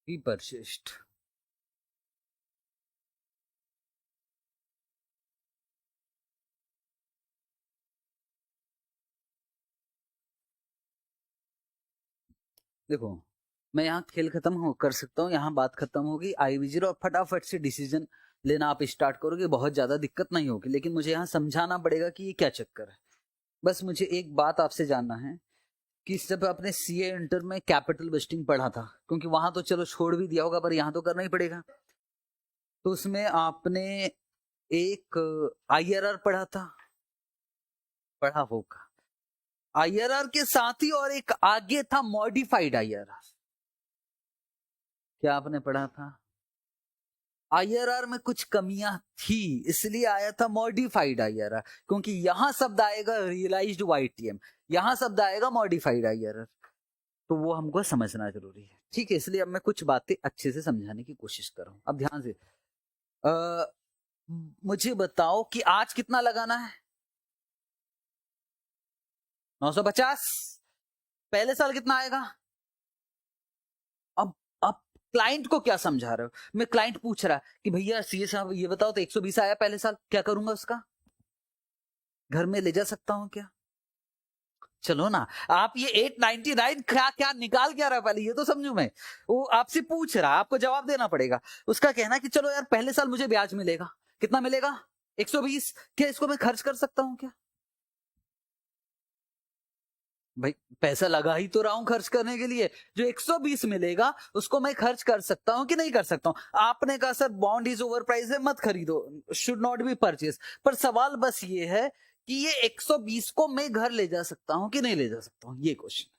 be purchased। देखो मैं यहाँ खेल खत्म कर सकता हूँ, यहाँ बात खत्म होगी IB0 और फटाफट से डिसीजन लेना आप स्टार्ट करोगे, बहुत ज्यादा दिक्कत नहीं होगी। लेकिन मुझे यहाँ समझाना पड़ेगा कि ये क्या चक्कर है। बस मुझे एक बात आपसे जानना है कि जब आपने CA इंटर में कैपिटल बस्टिंग पढ़ा था, क्योंकि वहां तो चलो छोड़ भी दिया होगा पर यहाँ तो करना ही पड़ेगा, तो उसमें आपने एक IRR पढ़ा था, पढ़ा होगा। IRR के साथ ही और एक आगे था मॉडिफाइड IRR। क्या आपने पढ़ा था? IRR में कुछ कमियां थी इसलिए आया था मॉडिफाइड IRR, क्योंकि यहां शब्द आएगा रियलाइज्ड YTM, यहां शब्द आएगा मॉडिफाइड IRR, तो वो हमको समझना जरूरी है। ठीक है, इसलिए अब मैं कुछ बातें अच्छे से समझाने की कोशिश कर रहा हूं। अब ध्यान से मुझे बताओ कि आज कितना लगाना है? 950। पहले साल कितना आएगा? अब क्लाइंट को क्या समझा रहे हो? मैं क्लाइंट पूछ रहा कि भैया CA साहब ये बताओ तो 120 आया पहले साल, क्या करूंगा उसका? घर में ले जा सकता हूं क्या? चलो ना, आप ये 899 क्या क्या निकाल क्या रहा है पहले ये तो समझू मैं। वो आपसे पूछ रहा, आपको जवाब देना पड़ेगा। उसका कहना कि चलो यार पहले साल मुझे ब्याज मिलेगा, कितना मिलेगा? 120। क्या इसको मैं खर्च कर सकता हूं क्या? भाई पैसा लगा ही तो रहा हूं खर्च करने के लिए, जो 120 मिलेगा उसको मैं खर्च कर सकता हूं कि नहीं कर सकता हूं? आपने कहा sir bond is over price है, मत खरीदो, शुड नॉट बी परचेज। पर सवाल बस ये है कि ये 120 को मैं घर ले जा सकता हूं कि नहीं ले जा सकता हूं, ये क्वेश्चन।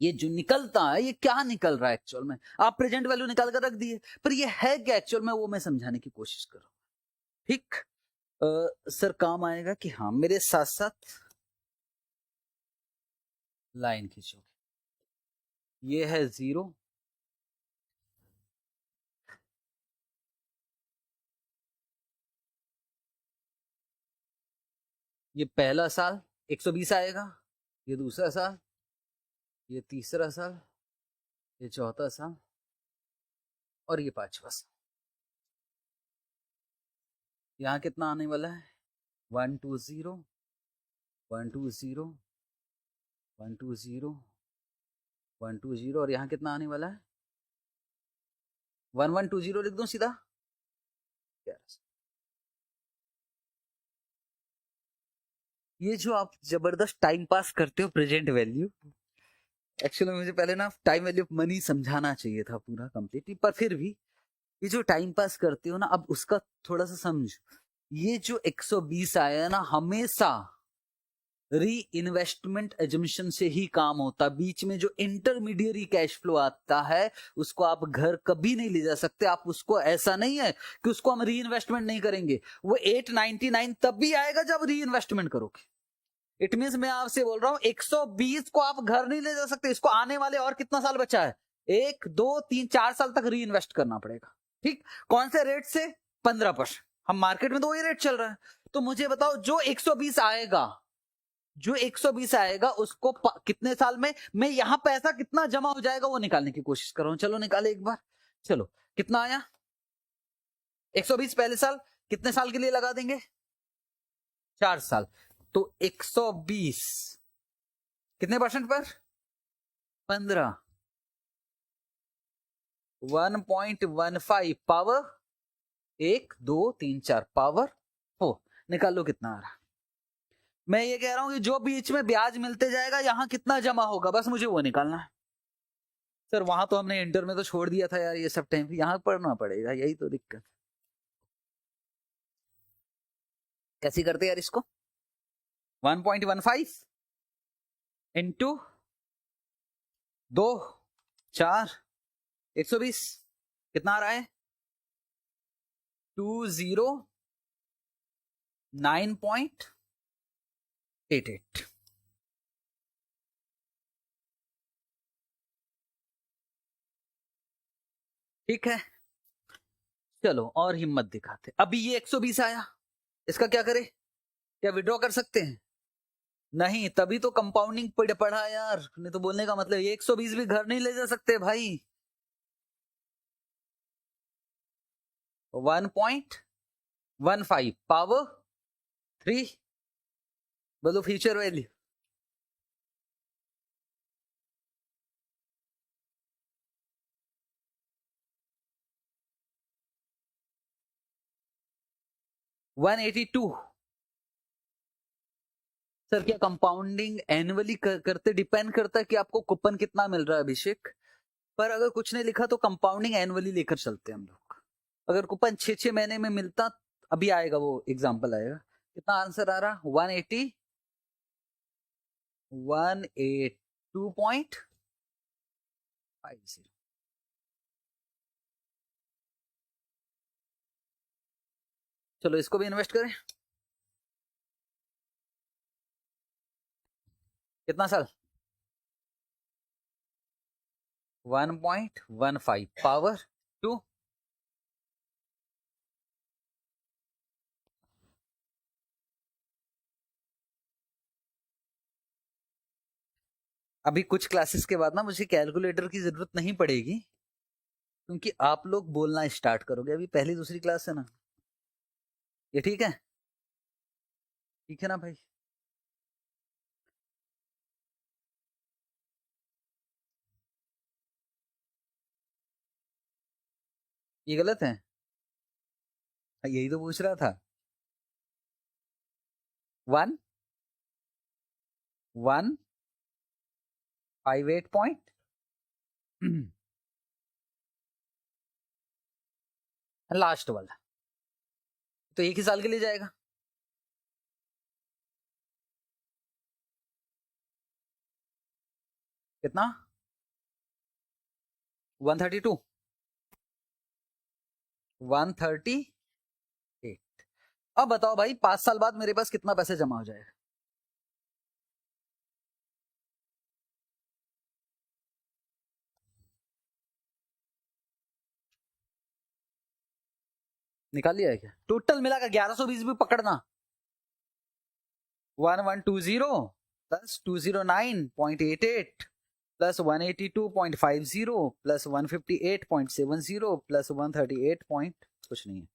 ये जो निकलता है ये क्या निकल रहा है एक्चुअल में? आप प्रेजेंट वैल्यू निकाल कर रख दिए, पर ये है क्या एक्चुअल में, वो मैं समझाने की कोशिश कर रहा हूं। ठीक, सर काम आएगा कि हाँ मेरे साथ साथ लाइन खींचोगे। ये है 0, ये पहला साल 120 आएगा, ये दूसरा साल, ये तीसरा साल, ये चौथा साल और ये पांचवा साल। यहाँ कितना आने वाला है? 120 120 120 120 और यहाँ कितना आने वाला है? 1120 लिख दूं सीधा? ये जो आप जबरदस्त टाइम पास करते हो प्रेजेंट वैल्यू, एक्चुअली मुझे पहले ना टाइम वैल्यू ऑफ मनी समझाना चाहिए था पूरा कंप्लीटली, पर फिर भी ये जो टाइम पास करते हो ना, अब उसका थोड़ा सा समझ। ये जो 120 आया है ना, हमेशा री इन्वेस्टमेंट एजम्पशन से ही काम होता। बीच में जो इंटरमीडियरी कैश फ्लो आता है उसको आप घर कभी नहीं ले जा सकते। आप उसको, ऐसा नहीं है कि उसको हम री इन्वेस्टमेंट नहीं करेंगे, वो 899 तब भी आएगा जब री इन्वेस्टमेंट करोगे। इट मीन मैं आपसे बोल रहा हूं 120 को आप घर नहीं ले जा सकते, इसको आने वाले और कितना साल बचा है? 1 2 3 4 साल तक री इन्वेस्ट करना पड़ेगा। ठीक, कौन से रेट से? 15%। हम मार्केट में तो वही रेट चल रहा है। तो मुझे बताओ जो 120 आएगा, जो 120 आएगा उसको कितने साल में, मैं यहां पैसा कितना जमा हो जाएगा वो निकालने की कोशिश कर रहा हूं। चलो निकाले एक बार। चलो कितना आया? 120 पहले साल, कितने साल के लिए लगा देंगे? 4 साल। तो 120 कितने परसेंट पर? 15, 1.15 पावर 1 2 3 4 पावर 4। निकाल लो कितना आ रहा। मैं ये कह रहा हूं कि जो बीच में ब्याज मिलते जाएगा यहां कितना जमा होगा, बस मुझे वो निकालना है। सर वहां तो हमने इंटर में तो छोड़ दिया था यार, ये सब टाइम यहां पढ़ना पड़ेगा, यही तो दिक्कत। कैसी करते यार इसको? 1.15 इंटू 2 4 120 कितना आ रहा है? 209.88। ठीक है, चलो और हिम्मत दिखाते। अभी ये 120 आया, इसका क्या करें? क्या विड्रॉ कर सकते हैं? नहीं, तभी तो कंपाउंडिंग पढ़ा यार, नहीं तो बोलने का मतलब ये 120 भी घर नहीं ले जा सकते भाई। 1.15 पावर 3, बोलो फ्यूचर वैल्यू। $182। सर क्या कंपाउंडिंग एनुअली करते डिपेंड करता है कि आपको कूपन कितना मिल रहा है अभिषेक, पर अगर कुछ नहीं लिखा तो कंपाउंडिंग एनुअली लेकर चलते हैं हम लोग। अगर कूपन 6 महीने में मिलता, अभी आएगा वो एग्जांपल आएगा। कितना आंसर आ रहा? 180 182.50। चलो इसको भी इन्वेस्ट करें। कितना साल? 1.15 पावर 2। अभी कुछ क्लासेस के बाद ना मुझे कैलकुलेटर की जरूरत नहीं पड़ेगी, क्योंकि आप लोग बोलना स्टार्ट करोगे। अभी पहली दूसरी क्लास है ना, ये ठीक है? ठीक है ना भाई? ये गलत है? यही तो पूछ रहा था। 1.158 पॉइंट लास्ट वाला तो एक ही साल के लिए जाएगा। कितना? 132 138। अब बताओ भाई 5 साल बाद मेरे पास कितना पैसे जमा हो जाएगा? निकाल लिया है क्या? टोटल मिलाकर 1120 भी पकड़ना। 1120 plus 209.88 plus 182.50 plus 158.70 plus 138 point कुछ नहीं है।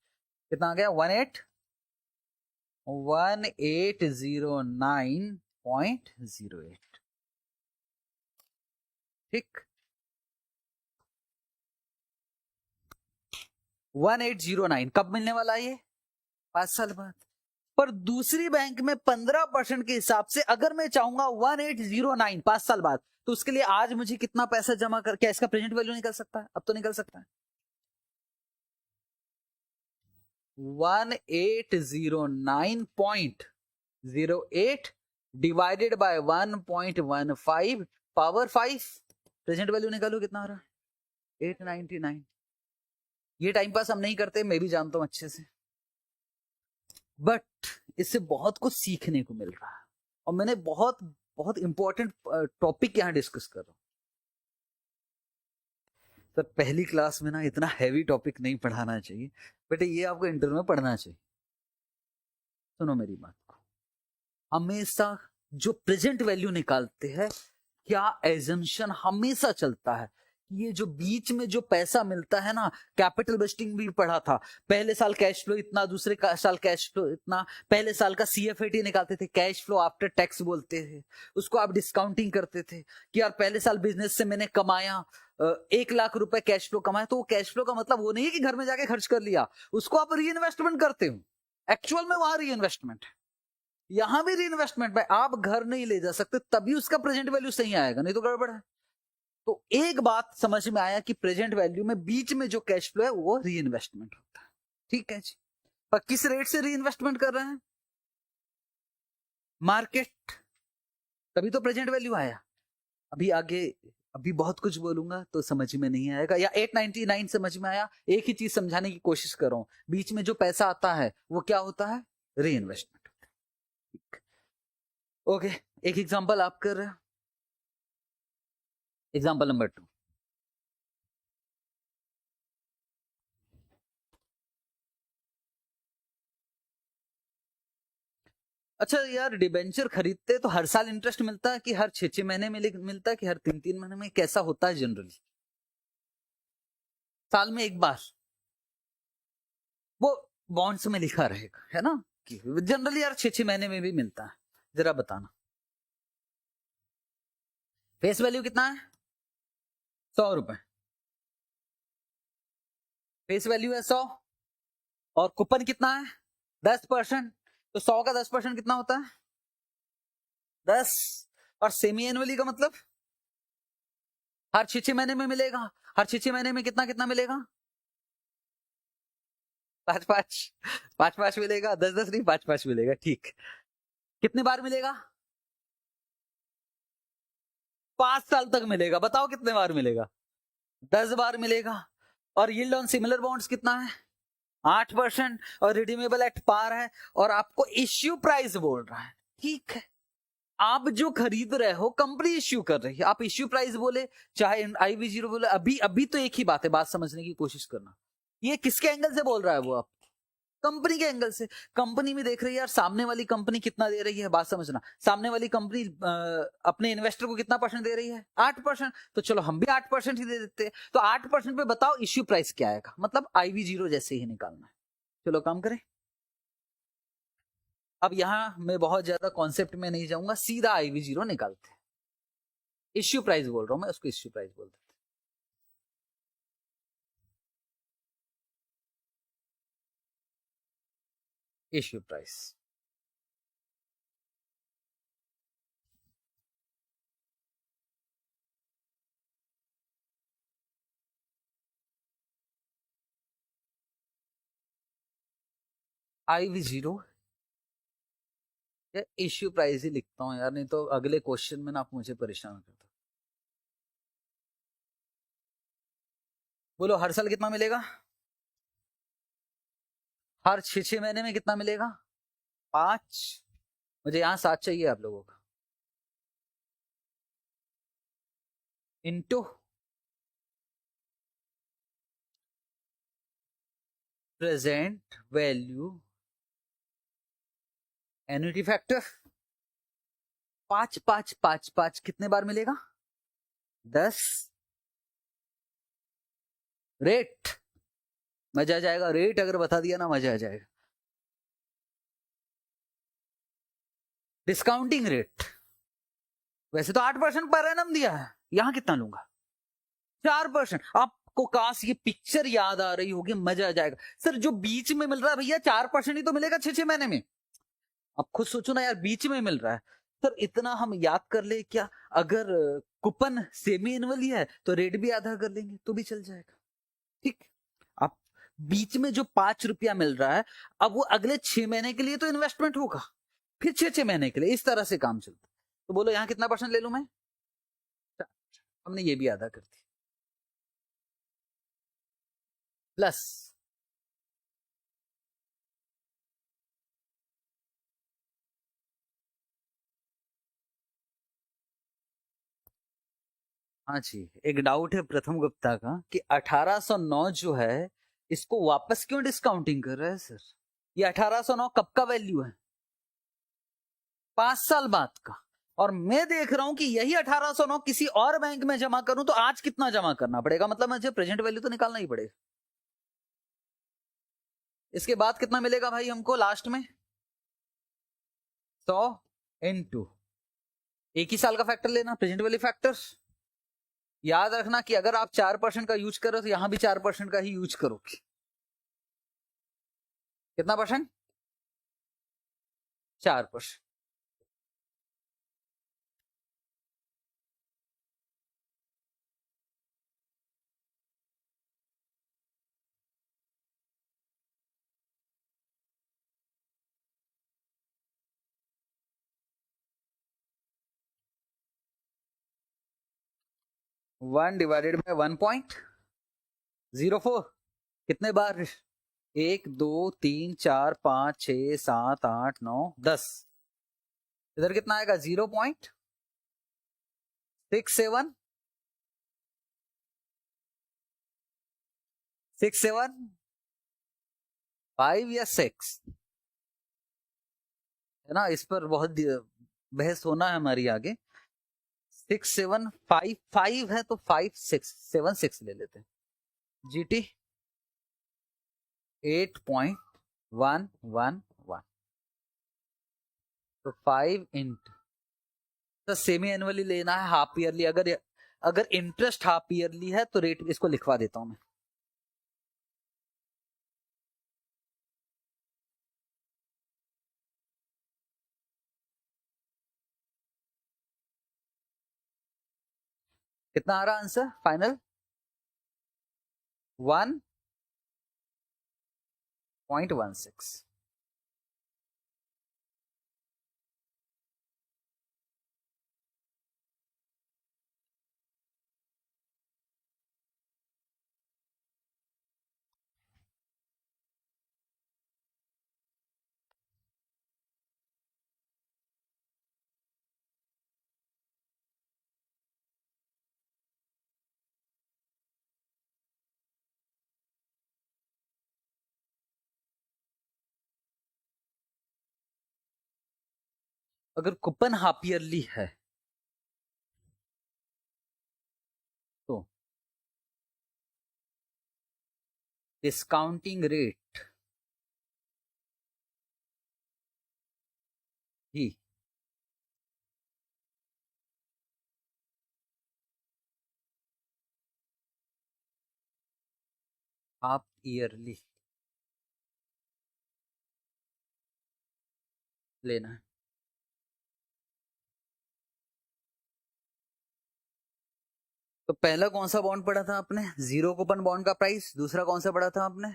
कितना आ गया? 1809.08। ठीक, 1809 कब मिलने वाला है? ये 5 साल बाद। पर दूसरी बैंक में 15% के हिसाब से अगर मैं चाहूंगा 1809 5 साल बाद, तो उसके लिए आज मुझे कितना पैसा जमा कर, क्या इसका प्रेजेंट वैल्यू निकल सकता है? अब तो निकल सकता है। 1809.08 divided by 1.15 power 5, present value निकालो कितना आ रहा है? 899। ये टाइम पास हम नहीं करते, मैं भी जानता हूं अच्छे से, बट इससे बहुत कुछ सीखने को मिल रहा है और मैंने बहुत बहुत इंपॉर्टेंट टॉपिक यहां डिस्कस कर रहा हूं। तो पहली क्लास में ना इतना हैवी टॉपिक नहीं पढ़ाना चाहिए, बेटे ये आपको इंटरव्यू में पढ़ना चाहिए। सुनो मेरी बात को, हमेशा जो प्रेजेंट वैल्यू निकालते हैं, क्या एजम्पशन हमेशा चलता है ये जो बीच में जो पैसा मिलता है ना, कैपिटल बजटिंग भी पढ़ा था, पहले साल कैश फ्लो इतना, दूसरे साल कैश फ्लो इतना, पहले साल का CFAT निकालते थे, कैश फ्लो आफ्टर टैक्स बोलते थे उसको, आप डिस्काउंटिंग करते थे कि यार पहले साल बिजनेस से मैंने कमाया 1 लाख रुपए कैश फ्लो कमाया, तो वो कैश फ्लो का मतलब वो नहीं है कि घर में जाके खर्च कर लिया, उसको आप री इन्वेस्टमेंट करते हो, एक्चुअल में वहां री इन्वेस्टमेंट है, यहां भी री इन्वेस्टमेंट है, आप घर नहीं ले जा सकते तभी उसका प्रेजेंट वैल्यू सही आएगा, नहीं तो गड़बड़ है। तो एक बात समझ में आया कि प्रेजेंट वैल्यू में बीच में जो कैश फ्लो है वो री इन्वेस्टमेंट होता है, ठीक है जी। पर किस रेट से री इन्वेस्टमेंट कर रहे हैं? मार्केट, तभी तो प्रेजेंट वैल्यू आया। अभी आगे अभी बहुत कुछ बोलूंगा तो समझ में नहीं आएगा, या 899 समझ में आया, एक ही चीज समझाने की कोशिश कर रहा हूं, बीच में जो पैसा आता है वो क्या होता है? री इन्वेस्टमेंट। ओके, एक एग्जांपल आप कर रहे हैं, एग्जांपल नंबर 2। अच्छा यार, डिबेंचर खरीदते तो हर साल इंटरेस्ट मिलता है कि हर 6-6 महीने में मिलता है कि हर 3-3 महीने में, कैसा होता है जनरली? साल में एक बार वो बॉन्ड्स में लिखा रहेगा, है ना, कि जनरली यार 6-6 महीने में भी मिलता है। जरा बताना, फेस वैल्यू कितना है? 100 रुपए, फेस वैल्यू है 100, और कूपन कितना है? 10%। तो 100 का 10% कितना होता है? 10। और सेमी एनुअली का मतलब हर 6-6 महीने में मिलेगा, हर 6-6 महीने में कितना कितना मिलेगा? 5-5, 5-5 मिलेगा, 10-10 नहीं, 5-5 मिलेगा, ठीक। कितने बार मिलेगा? 5 साल तक मिलेगा, बताओ कितने बार मिलेगा? 10 बार मिलेगा। और यील्ड ऑन सिमिलर बॉन्ड्स कितना है? 8%, और रिडीमेबल एट पार है, और आपको इश्यू प्राइस बोल रहा है, ठीक है। आप जो खरीद रहे हो कंपनी इश्यू कर रही है, आप इश्यू प्राइस बोले चाहे IV0 बोले, अभी अभी तो एक ही बात है, बात समझने की कोशिश करना। ये किसके एंगल से बोल रहा है वो? आप कंपनी के एंगल से। कंपनी में देख रही है यार सामने वाली कंपनी कितना दे रही है, बात समझना, सामने वाली कंपनी अपने इन्वेस्टर को कितना परसेंट दे रही है? 8%। तो चलो हम भी 8% ही दे देते हैं, तो 8% पे बताओ इश्यू प्राइस क्या आएगा, मतलब IV0 जैसे ही निकालना है। चलो काम करें। अब यहां मैं बहुत ज्यादा कॉन्सेप्ट में नहीं जाऊंगा, सीधा IV0 निकालते हैं। इश्यू प्राइस बोल रहा हूं मैं, उसको इश्यू प्राइस बोल देते हैं, इश्यू प्राइस। IV0 या इश्यू प्राइस ही लिखता हूं यार, नहीं तो अगले क्वेश्चन में ना आप मुझे परेशान कर दो। बोलो हर साल कितना मिलेगा? हर 6-6 महीने में कितना मिलेगा? 5। मुझे यहां 7 चाहिए आप लोगों का, into present value annuity factor. 5 कितने बार मिलेगा? 10। रेट, मजा आ जाएगा, रेट अगर बता दिया ना मजा आ जाएगा। डिस्काउंटिंग रेट, वैसे तो 8% पर एनम दिया है, यहां कितना लूंगा? 4%। आपको काश ये पिक्चर याद आ रही होगी, मजा आ जाएगा। सर जो बीच में मिल रहा है भैया 4% ही तो मिलेगा 6-6 महीने में, अब खुद सोचो ना यार, बीच में मिल रहा है। सर इतना हम याद कर ले क्या? अगर कूपन सेमी एनुअली है तो रेट भी आधा कर लेंगे तो भी चल जाएगा, ठीक। अब बीच में जो 5 रुपया मिल रहा है, अब वो अगले 6 महीने के लिए तो इन्वेस्टमेंट होगा, फिर 6-6 महीने के लिए, इस तरह से काम चलता है। तो बोलो यहाँ कितना परसेंट ले लू मैं? हमने ये भी आधा कर दी, प्लस हाँ जी, एक डाउट है प्रथम गुप्ता का कि 1809 जो है इसको वापस क्यों डिस्काउंटिंग कर रहे हैं सर? ये 1809 कब का वैल्यू है? 5 साल बाद का। और मैं देख रहा हूं कि यही 1809 किसी और बैंक में जमा करूं तो आज कितना जमा करना पड़ेगा, मतलब मुझे प्रेजेंट वैल्यू तो निकालना ही पड़ेगा। इसके बाद कितना मिलेगा भाई हमको लास्ट में? 100 इंटू एक ही साल का फैक्टर लेना, प्रेजेंट वैल्यू फैक्टर्स। याद रखना कि अगर आप 4% का यूज करो तो यहां भी 4% का ही यूज करोगे। कितना परसेंट? 4%। One divided by 1.04। कितने बार? 1 2 3 4 5 6 7 8 9 10। इधर कितना आएगा? 0.67 675 या 6 है ना। इस पर बहुत बहस होना है हमारी आगे। 6755 है तो 5676 ले लेते हैं। GT 8.111 तो 5 इंटू तो सेमी एनुअली लेना है, हाफ ईयरली। अगर इंटरेस्ट हाफ ईयरली है तो रेट इसको लिखवा देता हूं मैं। कितना आ रहा आंसर फाइनल? 1.16। अगर कूपन हाफ ईयरली है तो डिस्काउंटिंग रेट ही हाफ ईयरली लेना है। तो पहला कौन सा बॉन्ड पढ़ा था आपने? जीरो कूपन बॉन्ड का प्राइस। दूसरा कौन सा पढ़ा था आपने?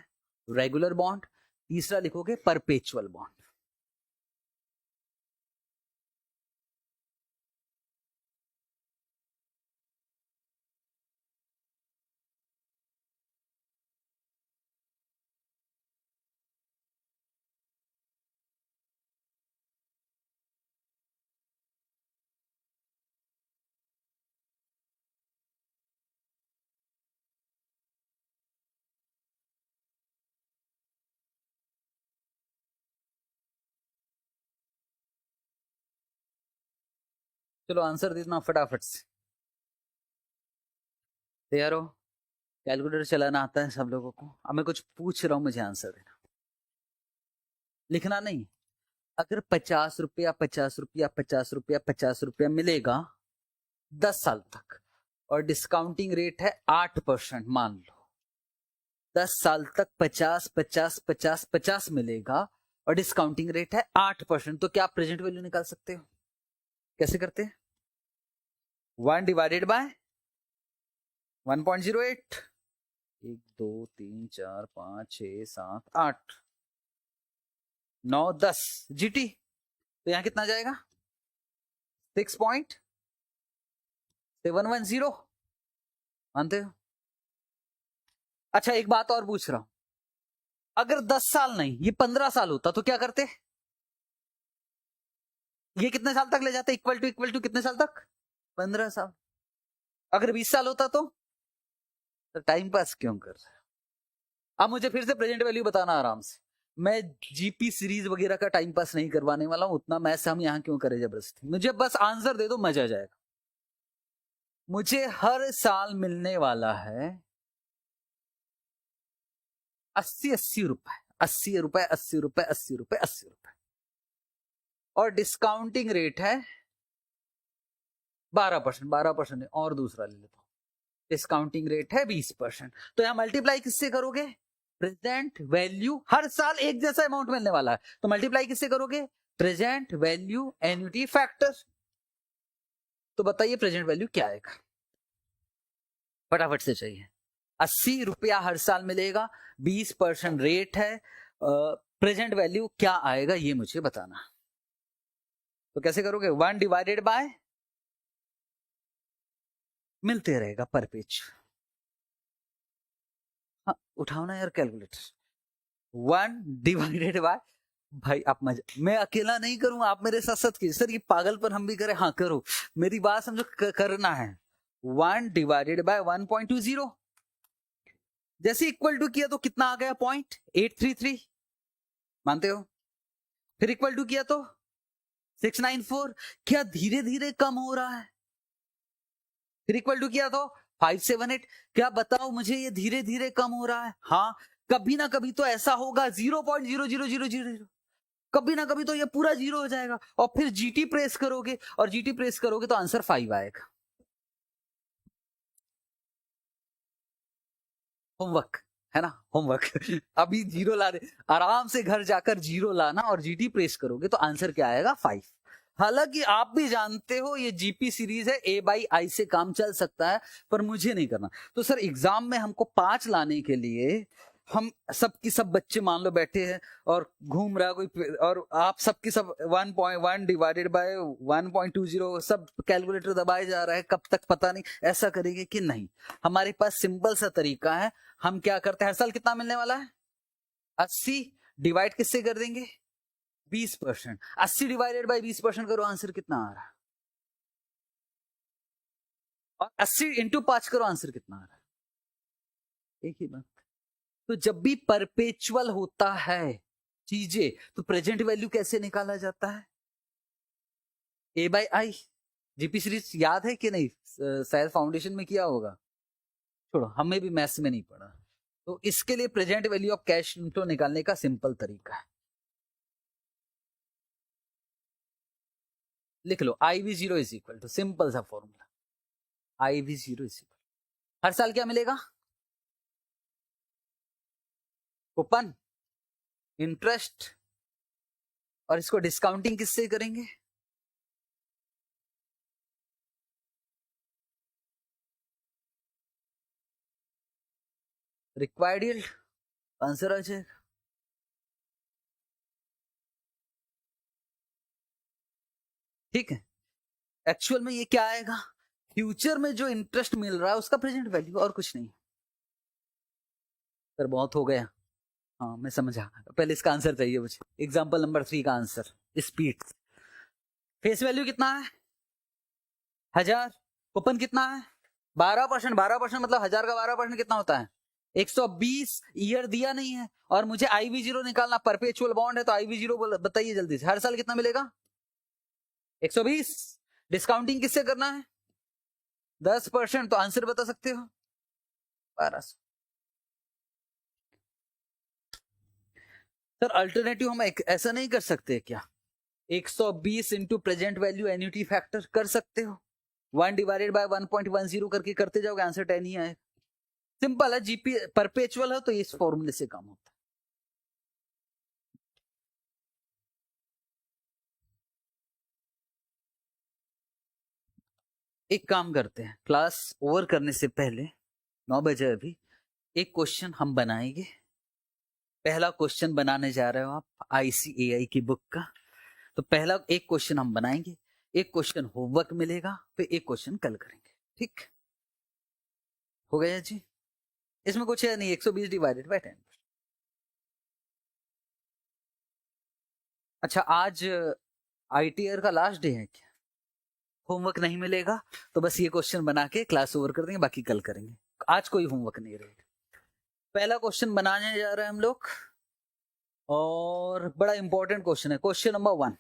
Regular bond. तीसरा लिखोगे परपेचुअल बॉन्ड। चलो आंसर देना फटाफट से। तैयार हो? कैलकुलेटर चलाना आता है सब लोगों को। अब मैं कुछ पूछ रहा हूं, मुझे आंसर देना, लिखना नहीं। अगर 50 रुपया 50 रुपया 50 रुपया 50 रुपया मिलेगा 10 साल तक और डिस्काउंटिंग रेट है 8%, मान लो 10 साल तक 50 50 50 50 मिलेगा और डिस्काउंटिंग रेट है 8%, तो क्या आप प्रेजेंट वैल्यू निकाल सकते हो? कैसे करते हैं? 1/1.08। 1 2 3 4 5 6 7 8 9 10 GT। तो यहां कितना जाएगा? 6.710। मानते हो? अच्छा एक बात और पूछ रहा हूं, अगर 10 साल नहीं ये 15 साल होता तो क्या करते? ये कितने साल तक ले जाते? इक्वल टू कितने साल तक? 15 साल। अगर 20 साल होता तो टाइम पास क्यों कर रहे हो? अब मुझे फिर से प्रेजेंट वैल्यू बताना आराम से। मैं जीपी सीरीज वगैरह का टाइम पास नहीं करवाने वाला हूं, उतना मैथ्स हम यहाँ क्यों करें जबरदस्ती। मुझे बस आंसर दे दो, मजा आ जाएगा। मुझे हर साल मिलने वाला है 80 रुपए, 80 रुपए, 80 रुपए, 80 रुपए, 80 रुपए, और डिस्काउंटिंग रेट है 12%, 12% और दूसरा ले लेता हूं, डिस्काउंटिंग रेट है 20%। तो यहां मल्टीप्लाई किससे करोगे? प्रेजेंट वैल्यू, हर साल एक जैसा अमाउंट मिलने वाला है, तो मल्टीप्लाई किससे करोगे? Present value annuity factor. तो बताइए प्रेजेंट वैल्यू क्या आएगा, फटाफट से चाहिए। 80 रुपया हर साल मिलेगा, 20% रेट है, प्रेजेंट वैल्यू क्या आएगा ये मुझे बताना। तो कैसे करोगे? 1 डिवाइडेड बाय, मिलते रहेगा पर पेज। हाँ उठाओ ना यार कैलकुलेटर। 1 डिवाइडेड बाय, भाई आप मजा, मैं अकेला नहीं करूंगा, आप मेरे साथ साथ कीजिए। सर ये पागल पर हम भी करें, हाँ करो, मेरी बात समझो, करना है। 1 डिवाइडेड बाय 1.20, जैसे इक्वल टू किया तो कितना आ गया? 0.833, मानते हो? फिर इक्वल टू किया तो 694, क्या धीरे धीरे कम हो रहा है? फिर इक्वल टू किया तो 578, क्या बताओ मुझे ये धीरे धीरे कम हो रहा है? हाँ, कभी ना कभी तो ऐसा होगा 0.00000, कभी ना कभी तो ये पूरा 0 हो जाएगा, और फिर जीटी प्रेस करोगे, और जीटी प्रेस करोगे तो आंसर 5 आएगा। होमवर्क है ना, होमवर्क। अभी 0 ला दे, आराम से घर जाकर 0 लाना, और जीटी प्रेस करोगे तो आंसर क्या आएगा? 5। हालांकि आप भी जानते हो ये जीपी सीरीज है, ए बाई आई से काम चल सकता है, पर मुझे नहीं करना। तो सर एग्जाम में हमको 5 लाने के लिए, हम सबकी सब बच्चे मान लो बैठे हैं और घूम रहा कोई, और आप सबकी सब 1.1 डिवाइडेड बाय 1.20, सब कैलकुलेटर दबाए जा रहा है, कब तक पता नहीं। ऐसा करेंगे कि नहीं, हमारे पास सिंपल सा तरीका है। हम क्या करते हैं, हर साल कितना मिलने वाला है? 80, डिवाइड किससे कर देंगे? 20%। 80 डिवाइडेड बाय 20% करो, आंसर कितना आ रहा है? और 80 इंटू 5 करो, आंसर कितना आ रहा है? एक ही बात। तो जब भी परपेचुअल होता है चीजें, तो प्रेजेंट वैल्यू कैसे निकाला जाता है? ए बाई आई। जीपी सीरीज याद है कि नहीं? शायद फाउंडेशन में किया होगा, छोड़ो, हमें भी मैथ्स में नहीं पढ़ा। तो इसके लिए present value of cash flow निकालने का सिंपल तरीका है, लिख लो IV0 is equal to, simple सा फॉर्मूला, IV0 इज इक्वल, हर साल क्या मिलेगा? कूपन, इंटरेस्ट, और इसको डिस्काउंटिंग किससे करेंगे? रिक्वायर्ड यील्ड, आंसर आ जाएगा। ठीक है, एक्चुअल में ये क्या आएगा? फ्यूचर में जो इंटरेस्ट मिल रहा है उसका प्रेजेंट वैल्यू, और कुछ नहीं। सर बहुत हो गया, हाँ मैं समझा, पहले इसका आंसर चाहिए मुझे। एग्जांपल नंबर 3 का आंसर, स्पीड। फेस वैल्यू कितना है? 1000। कूपन कितना है? 12%। 12% मतलब 1000 का 12% कितना होता है? 120। ईयर दिया नहीं है, और मुझे IV0 निकालना, परपेचुअल बॉन्ड है, तो IV0 बताइए जल्दी से, हर साल कितना मिलेगा? 120। डिस्काउंटिंग किससे करना है? 10%, तो आंसर बता सकते हो? 1200। सर अल्टरनेटिव हम ऐसा नहीं कर सकते क्या? 120 into present value annuity factor कर सकते हो, 1 डिवाइडेड बाय 1.10 करके करते जाओगे, आंसर 10 ही आएगा। सिंपल है, जीपी परपेचुअल है तो इस फॉर्मूले से काम होता है। एक काम करते हैं, क्लास ओवर करने से पहले, 9 बजे अभी, एक क्वेश्चन हम बनाएंगे। पहला क्वेश्चन बनाने जा रहे हो आप ICAI की बुक का, तो पहला एक क्वेश्चन हम बनाएंगे, एक क्वेश्चन होमवर्क मिलेगा, फिर एक क्वेश्चन कल करेंगे। ठीक हो गया जी? इसमें कुछ है नहीं, 120 डिवाइडेड बाय 10। अच्छा, आज ITR का लास्ट डे है क्या? होमवर्क नहीं मिलेगा तो बस ये क्वेश्चन बना के क्लास ओवर कर देंगे, बाकी कल करेंगे। आज कोई होमवर्क नहीं रहेगा। पहला क्वेश्चन बनाने जा रहे हैं हम लोग, और बड़ा इंपॉर्टेंट क्वेश्चन है, क्वेश्चन नंबर 1।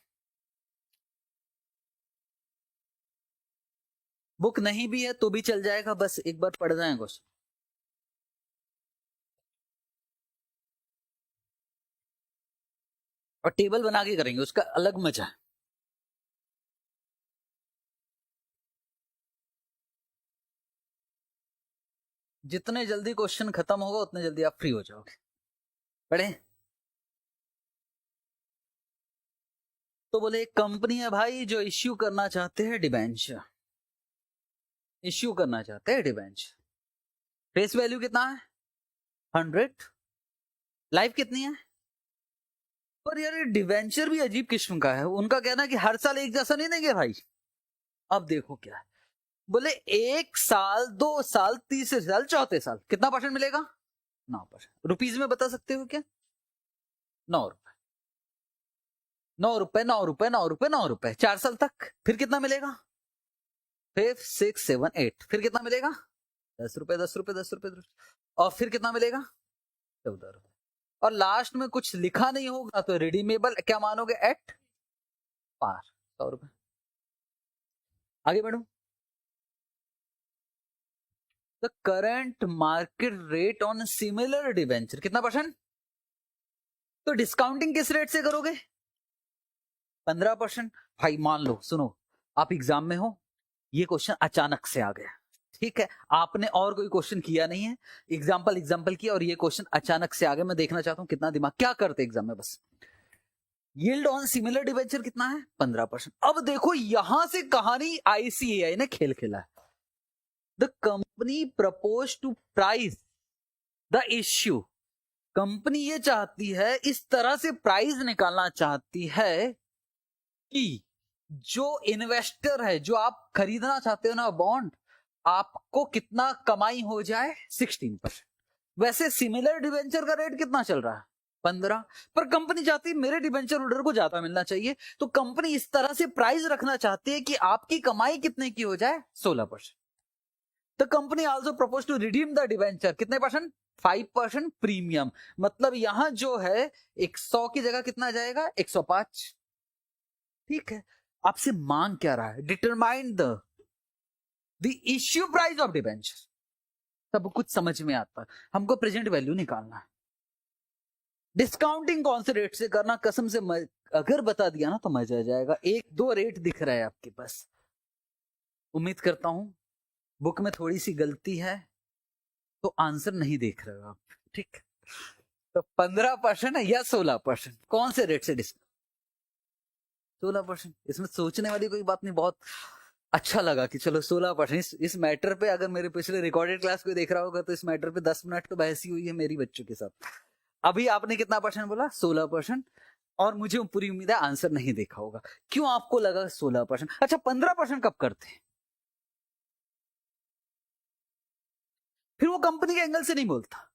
बुक नहीं भी है तो भी चल जाएगा, बस एक बार पढ़ जाए क्वेश्चन। और टेबल बना के करेंगे, उसका अलग मजा है। जितने जल्दी क्वेश्चन खत्म होगा उतने जल्दी आप फ्री हो जाओगे। पढ़े। तो बोले एक कंपनी है भाई जो इश्यू करना चाहते हैं डिबेंचर, इश्यू करना चाहते हैं डिबेंचर। फेस वैल्यू कितना है? 100। लाइफ कितनी है? पर यार ये डिवेंचर भी अजीब किस्म का है। उनका कहना है कि हर साल एक जैसा नहीं देंगे भाई। अब देखो क्या है, बोले 1 साल, 2 साल, तीसरे साल, चौथे साल कितना परसेंट मिलेगा? 9%। रुपीज में बता सकते हो क्या? 9 रुपए, 9 रुपए, 9 रुपए, 9 रुपए, 9 रुपए, 4 साल तक। फिर कितना मिलेगा? 5, 6, 7, 8। फिर कितना मिलेगा? 10 रुपए, 10 रुपए, 10 रुपए। और फिर कितना मिलेगा? 14 रुपए। और लास्ट में कुछ लिखा नहीं होगा तो रिडीमेबल क्या मानोगे? एट पार, 100 रुपए। आगे बढ़ू। The current market rate on similar debenture कितना परसेंट? तो डिस्काउंटिंग किस रेट से करोगे? 15%। भाई मान लो, सुनो, आप एग्जाम में हो, ये क्वेश्चन अचानक से आ गया, ठीक है, आपने और कोई क्वेश्चन किया नहीं है, एग्जाम्पल किया और ये क्वेश्चन अचानक से आ गया। मैं देखना चाहता हूं कितना दिमाग क्या करते एग्जाम में। बस यील्ड ऑन सिमिलर डिवेंचर कितना है? 15%। अब देखो यहां से कहानी आईसीएआई ने खेल खेला है। The company propose to price the issue. Company ये चाहती है, इस तरह से प्राइस निकालना चाहती है कि जो इन्वेस्टर है, जो आप खरीदना चाहते हो ना बॉन्ड, आपको कितना कमाई हो जाए? 16%। वैसे सिमिलर डिवेंचर का रेट कितना चल रहा है? 15। पर कंपनी चाहती है मेरे डिवेंचर होल्डर को ज्यादा मिलना चाहिए, तो कंपनी इस तरह से प्राइस रखना चाहती है कि आपकी कमाई कितने की हो जाए? 16%। The company also propose to redeem the debenture कितने परसेंट? 5% प्रीमियम। मतलब यहां जो है 100 की जगह कितना जाएगा? 105। ठीक है, आपसे मांग क्या रहा है? Determine the issue price of debenture. सब कुछ समझ में आता है, हमको प्रेजेंट वैल्यू निकालना है। डिस्काउंटिंग कौन से रेट से करना, कसम से अगर बता दिया ना तो मजा आ जाएगा। 1-2 रेट दिख रहा है आपके पास, उम्मीद करता हूं बुक में थोड़ी सी गलती है तो आंसर नहीं देख रहे हो आप, ठीक। तो 15% है या 16%, कौन से रेट से डिस्काउंट? 16%। इसमें सोचने वाली कोई बात नहीं, बहुत अच्छा लगा कि चलो 16%। इस मैटर पे अगर मेरे पिछले रिकॉर्डेड क्लास को देख रहा होगा तो इस मैटर पे 10 मिनट तो बहस ही हुई है मेरी बच्चों के साथ। अभी आपने कितना परसेंट बोला? 16%। और मुझे पूरी उम्मीद है आंसर नहीं देखा होगा। क्यों आपको लगा 16%? अच्छा 15% कब करते हैं? फिर वो कंपनी के एंगल से नहीं बोलता।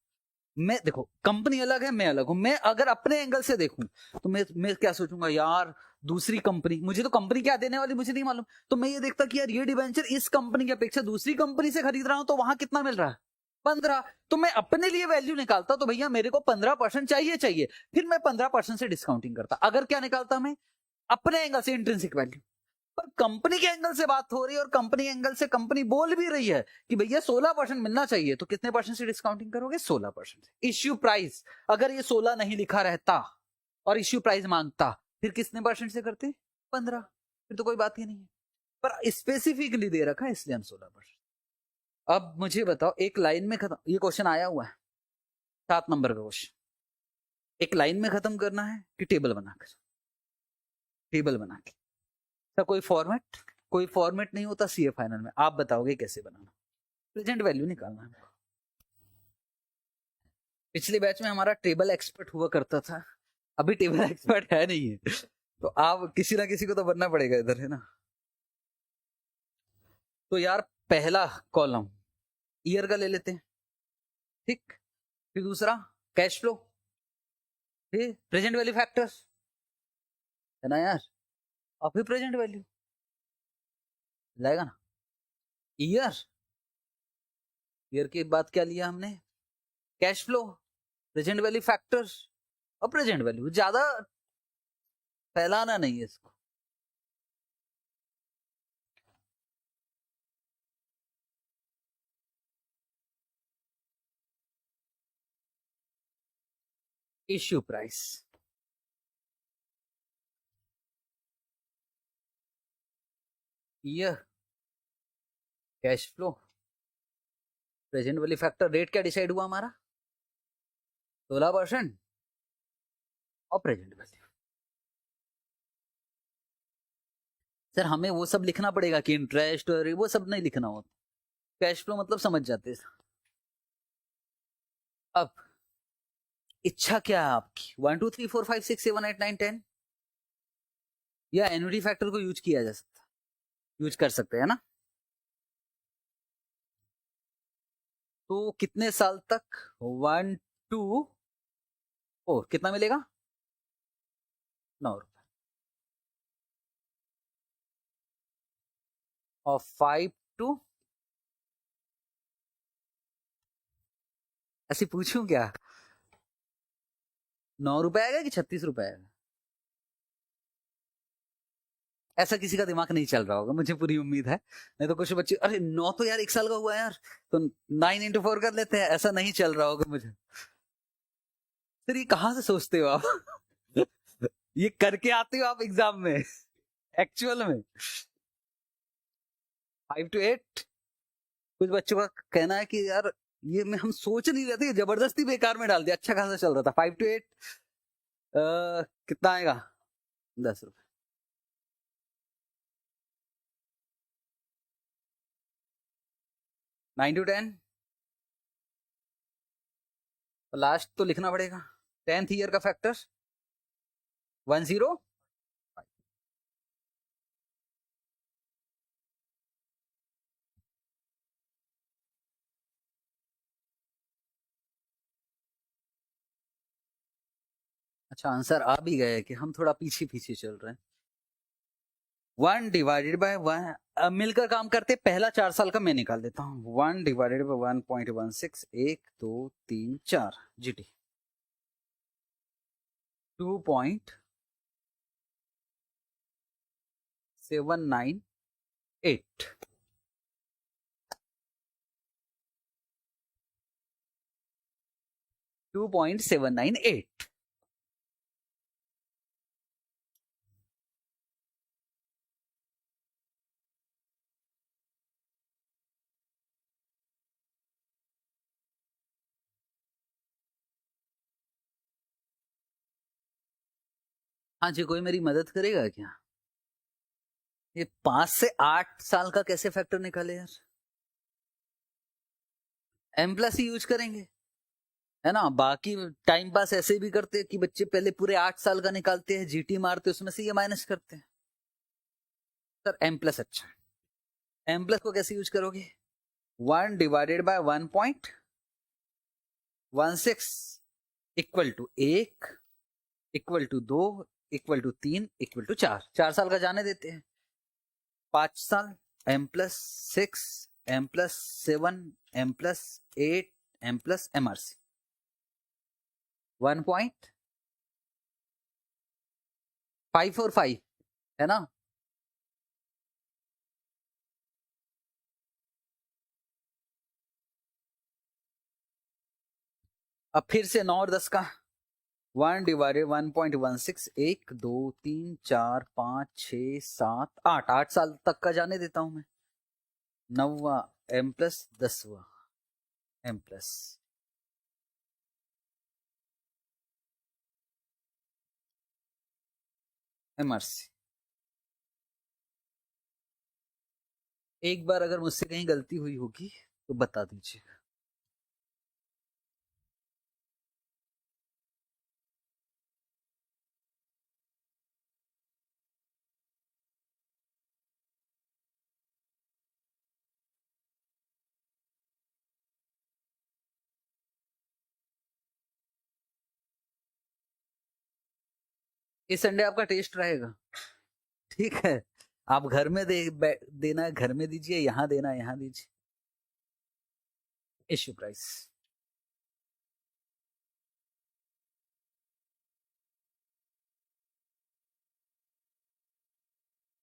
मैं देखो, कंपनी अलग है, मैं अलग हूं। मैं अगर अपने एंगल से देखूं तो मैं क्या सोचूंगा, यार दूसरी कंपनी, मुझे तो कंपनी क्या देने वाली मुझे नहीं मालूम, तो मैं ये देखता कि यार ये डिवेंचर इस कंपनी की अपेक्षा दूसरी कंपनी से खरीद रहा हूं तो वहां कितना मिल रहा है? 15। तो मैं अपने लिए वैल्यू निकालता, तो भैया मेरे को 15% चाहिए। फिर मैं 15% से डिस्काउंटिंग करता। अगर क्या निकालता मैं? अपने एंगल से इंट्रिंसिक वैल्यू। पर कंपनी के एंगल से बात हो रही है और कंपनी एंगल से कंपनी बोल भी रही है कि भैया 16% मिलना चाहिए, तो कितने परसेंट से डिस्काउंटिंग करोगे? 16%। इश्यू प्राइस अगर ये 16 नहीं लिखा रहता और इश्यू प्राइस मांगता, फिर कितने परसेंट से करते? 15। फिर तो कोई बात ही नहीं है, पर स्पेसिफिकली दे रखा है इसलिए हम 16%। अब मुझे बताओ, एक लाइन में खत्म, ये क्वेश्चन आया हुआ है 7 नंबर का क्वेश्चन। एक लाइन में खत्म करना है कि टेबल बनाकर? टेबल बना के। तो कोई फॉर्मेट नहीं होता सीए फाइनल में। आप बताओगे कैसे बनाना? प्रेजेंट वैल्यू निकालना है। पिछले बैच में हमारा टेबल एक्सपर्ट हुआ करता था, अभी टेबल एक्सपर्ट है नहीं है, तो आप किसी ना किसी को तो बनना पड़ेगा इधर, है ना। तो यार पहला कॉलम ईयर का ले लेते हैं, ठीक। फिर दूसरा कैश फ्लो, फिर प्रेजेंट वैल्यू फैक्टर्स, है ना यार, और फिर प्रेजेंट वैल्यू लाएगा ना। ईयर, ईयर के बाद क्या लिया हमने? Cash flow, present value factors, और प्रेजेंट वैल्यू, ज्यादा फैलाना नहीं है इसको। इश्यू प्राइस, यह cash flow, present value factor, rate क्या डिसाइड हुआ हमारा 16% और प्रेजेंट वैल्यू। सर हमें वो सब लिखना पड़ेगा कि इंटरेस्ट और वो सब नहीं लिखना होता, कैश फ्लो मतलब समझ जाते हैं। अब इच्छा क्या है आपकी, 1 2 3 4 5 6 7 8 9 10, या एन्युटी फैक्टर को यूज किया जा सकता, यूज कर सकते हैं ना। तो कितने साल तक, 1 2 4, कितना मिलेगा 9 रुपए, और 5 टू, ऐसे पूछूं क्या 9 रुपए आएगा कि 36 रुपए आएगा, ऐसा किसी का दिमाग नहीं चल रहा होगा, मुझे पूरी उम्मीद है। नहीं तो कुछ बच्चे, अरे 9 तो यार 1 साल का हुआ है यार, तो 9 × 4 कर लेते हैं, ऐसा नहीं चल रहा होगा मुझे। फिर ये कहाँ से सोचते हो आप ये करके आते हो आप एग्जाम में एक्चुअल में। 5 to 8, कुछ बच्चों का कहना है कि यार ये में हम सोच नहीं रहे थे, जबरदस्ती बेकार में डाल दिया, अच्छा खासा चल रहा था। 5 to 8 कितना आएगा 10 रुपए। नाइन टू 10, लास्ट तो लिखना पड़ेगा 10th ईयर का फैक्टर 105। अच्छा आंसर आ भी गया है कि हम थोड़ा पीछे पीछे चल रहे हैं। 1/1 मिलकर काम करते, पहला 4 साल का मैं निकाल देता हूँ। 1/1.16, 1 2 3 4 जीटी 2.798, 2.798। हाँ जी, कोई मेरी मदद करेगा क्या, ये 5 से 8 साल का कैसे फैक्टर निकाले यार, एम प्लस ही यूज करेंगे, है ना। बाकी टाइम पास ऐसे भी करते हैं कि बच्चे पहले पूरे 8 साल का निकालते हैं, जीटी मारते उसमें से ये माइनस करते हैं। सर एम प्लस अच्छा, एम प्लस को कैसे यूज करोगे, 1/1.16 equal to 1 equal to 2 equal to 3 equal to 4, 4 साल का जाने देते हैं। 5 साल M+6 M+7 M+8 M+ MRC 1.545 है ना। अब फिर से 9 और 10 का 1/1.16, 1 2 3 4 5 6 7 8, 8 साल तक का जाने देता हूं मैं। 9वां M+, 10वां M+, MRC। एक बार अगर मुझसे कहीं गलती हुई होगी तो बता दीजिएगा। इस संडे आपका टेस्ट रहेगा, ठीक है। आप घर में देना है घर में दीजिए, यहां देना है यहां दीजिए। Issue price,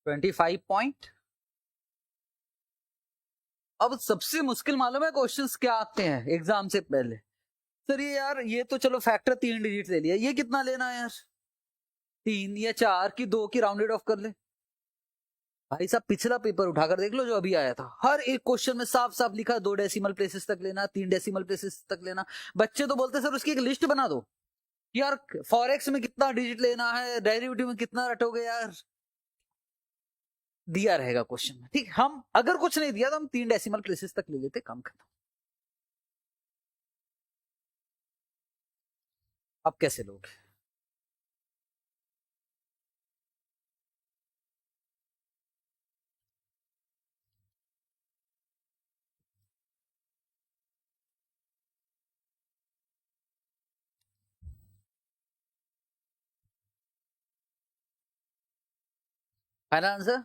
25 point. अब सबसे मुश्किल मालूम है क्वेश्चंस क्या आते हैं एग्जाम से पहले? सर ये यार, ये तो चलो फैक्टर 3 डिजिट ले लिया, ये कितना लेना है यार? 3 या 4 की 2 की राउंडेड ऑफ कर ले। भाई साहब पिछला पेपर उठाकर देख लो जो अभी आया था, हर एक क्वेश्चन में साफ साफ लिखा 2 डेसिमल प्लेसेस तक लेना, 3 डेसिमल प्लेसेस तक लेना। बच्चे तो बोलते सर उसकी एक लिस्ट बना दो यार, फॉरेक्स में कितना डिजिट लेना है, डेरिवेटिव में कितना रटोगे यार। दिया रहेगा क्वेश्चन में, ठीक। हम अगर कुछ नहीं दिया तो हम 3 डेसिमल प्लेसेस तक ले लेते, काम खत्म। अब कैसे लोग? Final answer?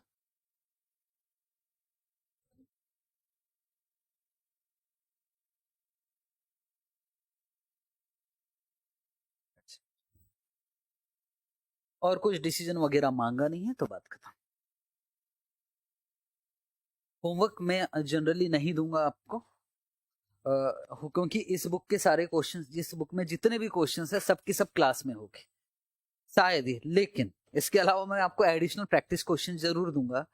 और कुछ डिसीजन वगैरह मांगा नहीं है तो बात खत्म। होमवर्क मैं जनरली नहीं दूंगा आपको, क्योंकि इस बुक के सारे क्वेश्चंस, जिस बुक में जितने भी क्वेश्चंस है सबके सब क्लास में होंगे शायद ही। लेकिन इसके अलावा मैं आपको एडिशनल प्रैक्टिस क्वेश्चन जरूर दूंगा,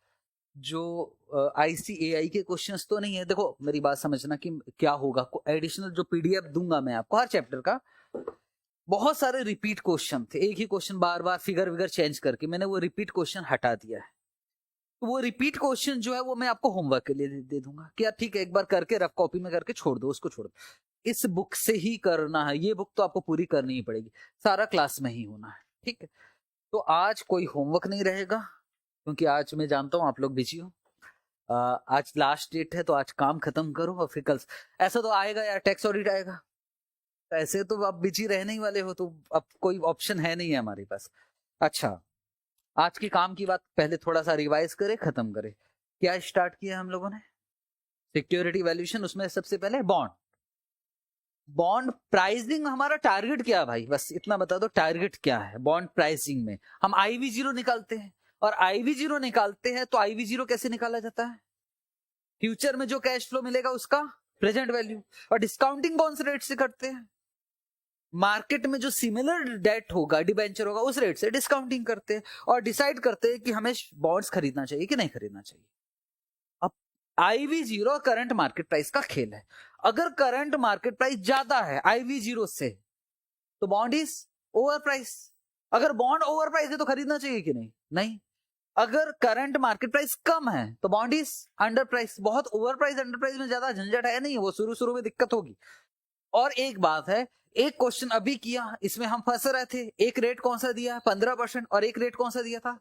जो ICAI के क्वेश्चंस तो नहीं है। देखो मेरी बात समझना कि क्या होगा, एडिशनल जो PDF दूंगा मैं आपको हर चैप्टर का, बहुत सारे रिपीट क्वेश्चन थे, एक ही क्वेश्चन बार बार फिगर विगर चेंज करके मैंने वो रिपीट क्वेश्चन हटा दिया है। तो वो रिपीट क्वेश्चन जो है वो मैं आपको होमवर्क के लिए दे दूंगा कि यार ठीक है, एक बार करके रफ कॉपी में करके छोड़ दो, उसको छोड़ दो। इस बुक से ही करना है, ये बुक तो आपको पूरी करनी ही पड़ेगी, सारा क्लास में ही होना है, ठीक है। तो आज कोई होमवर्क नहीं रहेगा, क्योंकि आज मैं जानता हूँ आप लोग बिजी हो। आज लास्ट डेट है तो आज काम खत्म करो और फिर कल ऐसा तो आएगा यार, टैक्स ऑडिट आएगा, तो ऐसे तो आप बिजी रहने ही वाले हो, तो अब कोई ऑप्शन है नहीं है हमारे पास। अच्छा, आज की काम की बात पहले थोड़ा सा रिवाइज करें, खत्म करें। क्या स्टार्ट किया हम लोगों ने? सिक्योरिटी वैल्यूएशन, उसमें सबसे पहले बॉन्ड। बॉन्ड प्राइसिंग हमारा टारगेट क्या है भाई, बस इतना बता दो टारगेट क्या है बॉन्ड प्राइसिंग में। हम IV0 निकालते हैं, और IV0 निकालते हैं तो IV0 कैसे निकाला जाता है? फ्यूचर में जो कैश फ्लो मिलेगा उसका प्रेजेंट वैल्यू। और डिस्काउंटिंग कौन से रेट से करते हैं? मार्केट में जो सिमिलर डेट होगा, डिबेंचर होगा, उस रेट से डिस्काउंटिंग करते हैं और डिसाइड करते हैं कि हमें बॉन्ड्स खरीदना चाहिए कि नहीं खरीदना चाहिए। अब IV0 करंट मार्केट प्राइस का खेल है। अगर करंट मार्केट प्राइस ज्यादा है IV0 से तो बॉन्ड इज ओवर प्राइस। अगर बॉन्ड ओवर प्राइस है तो खरीदना चाहिए कि नहीं? नहीं। अगर करंट मार्केट प्राइस कम है तो बॉन्ड इज अंडर प्राइस। बहुत ओवर प्राइस अंडर प्राइस में ज्यादा झंझट है नहीं, वो शुरू शुरू में दिक्कत होगी। और एक बात है, एक क्वेश्चन अभी किया, इसमें हम फंस रहे थे। एक रेट कौन सा दिया? 15%। और एक रेट कौन सा दिया था?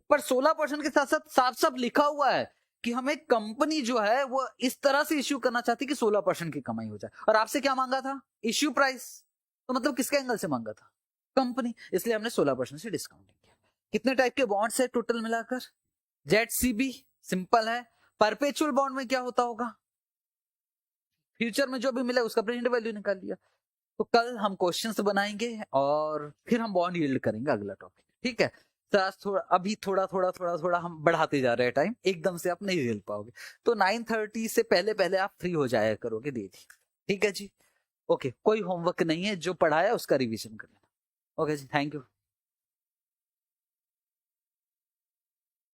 पर 16% के साथ साथ साफ साफ लिखा हुआ है कि हमें कंपनी जो है वो इस तरह से इश्यू करना चाहती कि 16% की कमाई हो जाए। और आपसे क्या मांगा था? Issue price. तो मतलब किसके एंगल से मांगा था? कंपनी। इसलिए हमने 16% से डिस्काउंटिंग किया। कितने टाइप के बॉन्ड्स है टोटल मिलाकर? ZCB सिंपल है। परपेचुअल बॉन्ड में क्या होता होगा? फ्यूचर में जो भी मिला उसका प्रेजेंट वैल्यू निकाल लिया। तो कल हम क्वेश्चंस बनाएंगे और फिर हम बॉन्ड यील्ड करेंगे, अगला टॉपिक, ठीक है। थोड़ा अभी थोड़ा थोड़ा थोड़ा थोड़ा हम बढ़ाते जा रहे हैं टाइम, एकदम से आप नहीं झेल पाओगे। तो 9:30 से पहले पहले आप फ्री हो जाया करोगे दीदी, ठीक है जी। ओके, कोई होमवर्क नहीं है, जो पढ़ाया उसका रिवीजन कर लेना। ओके जी, थैंक यू।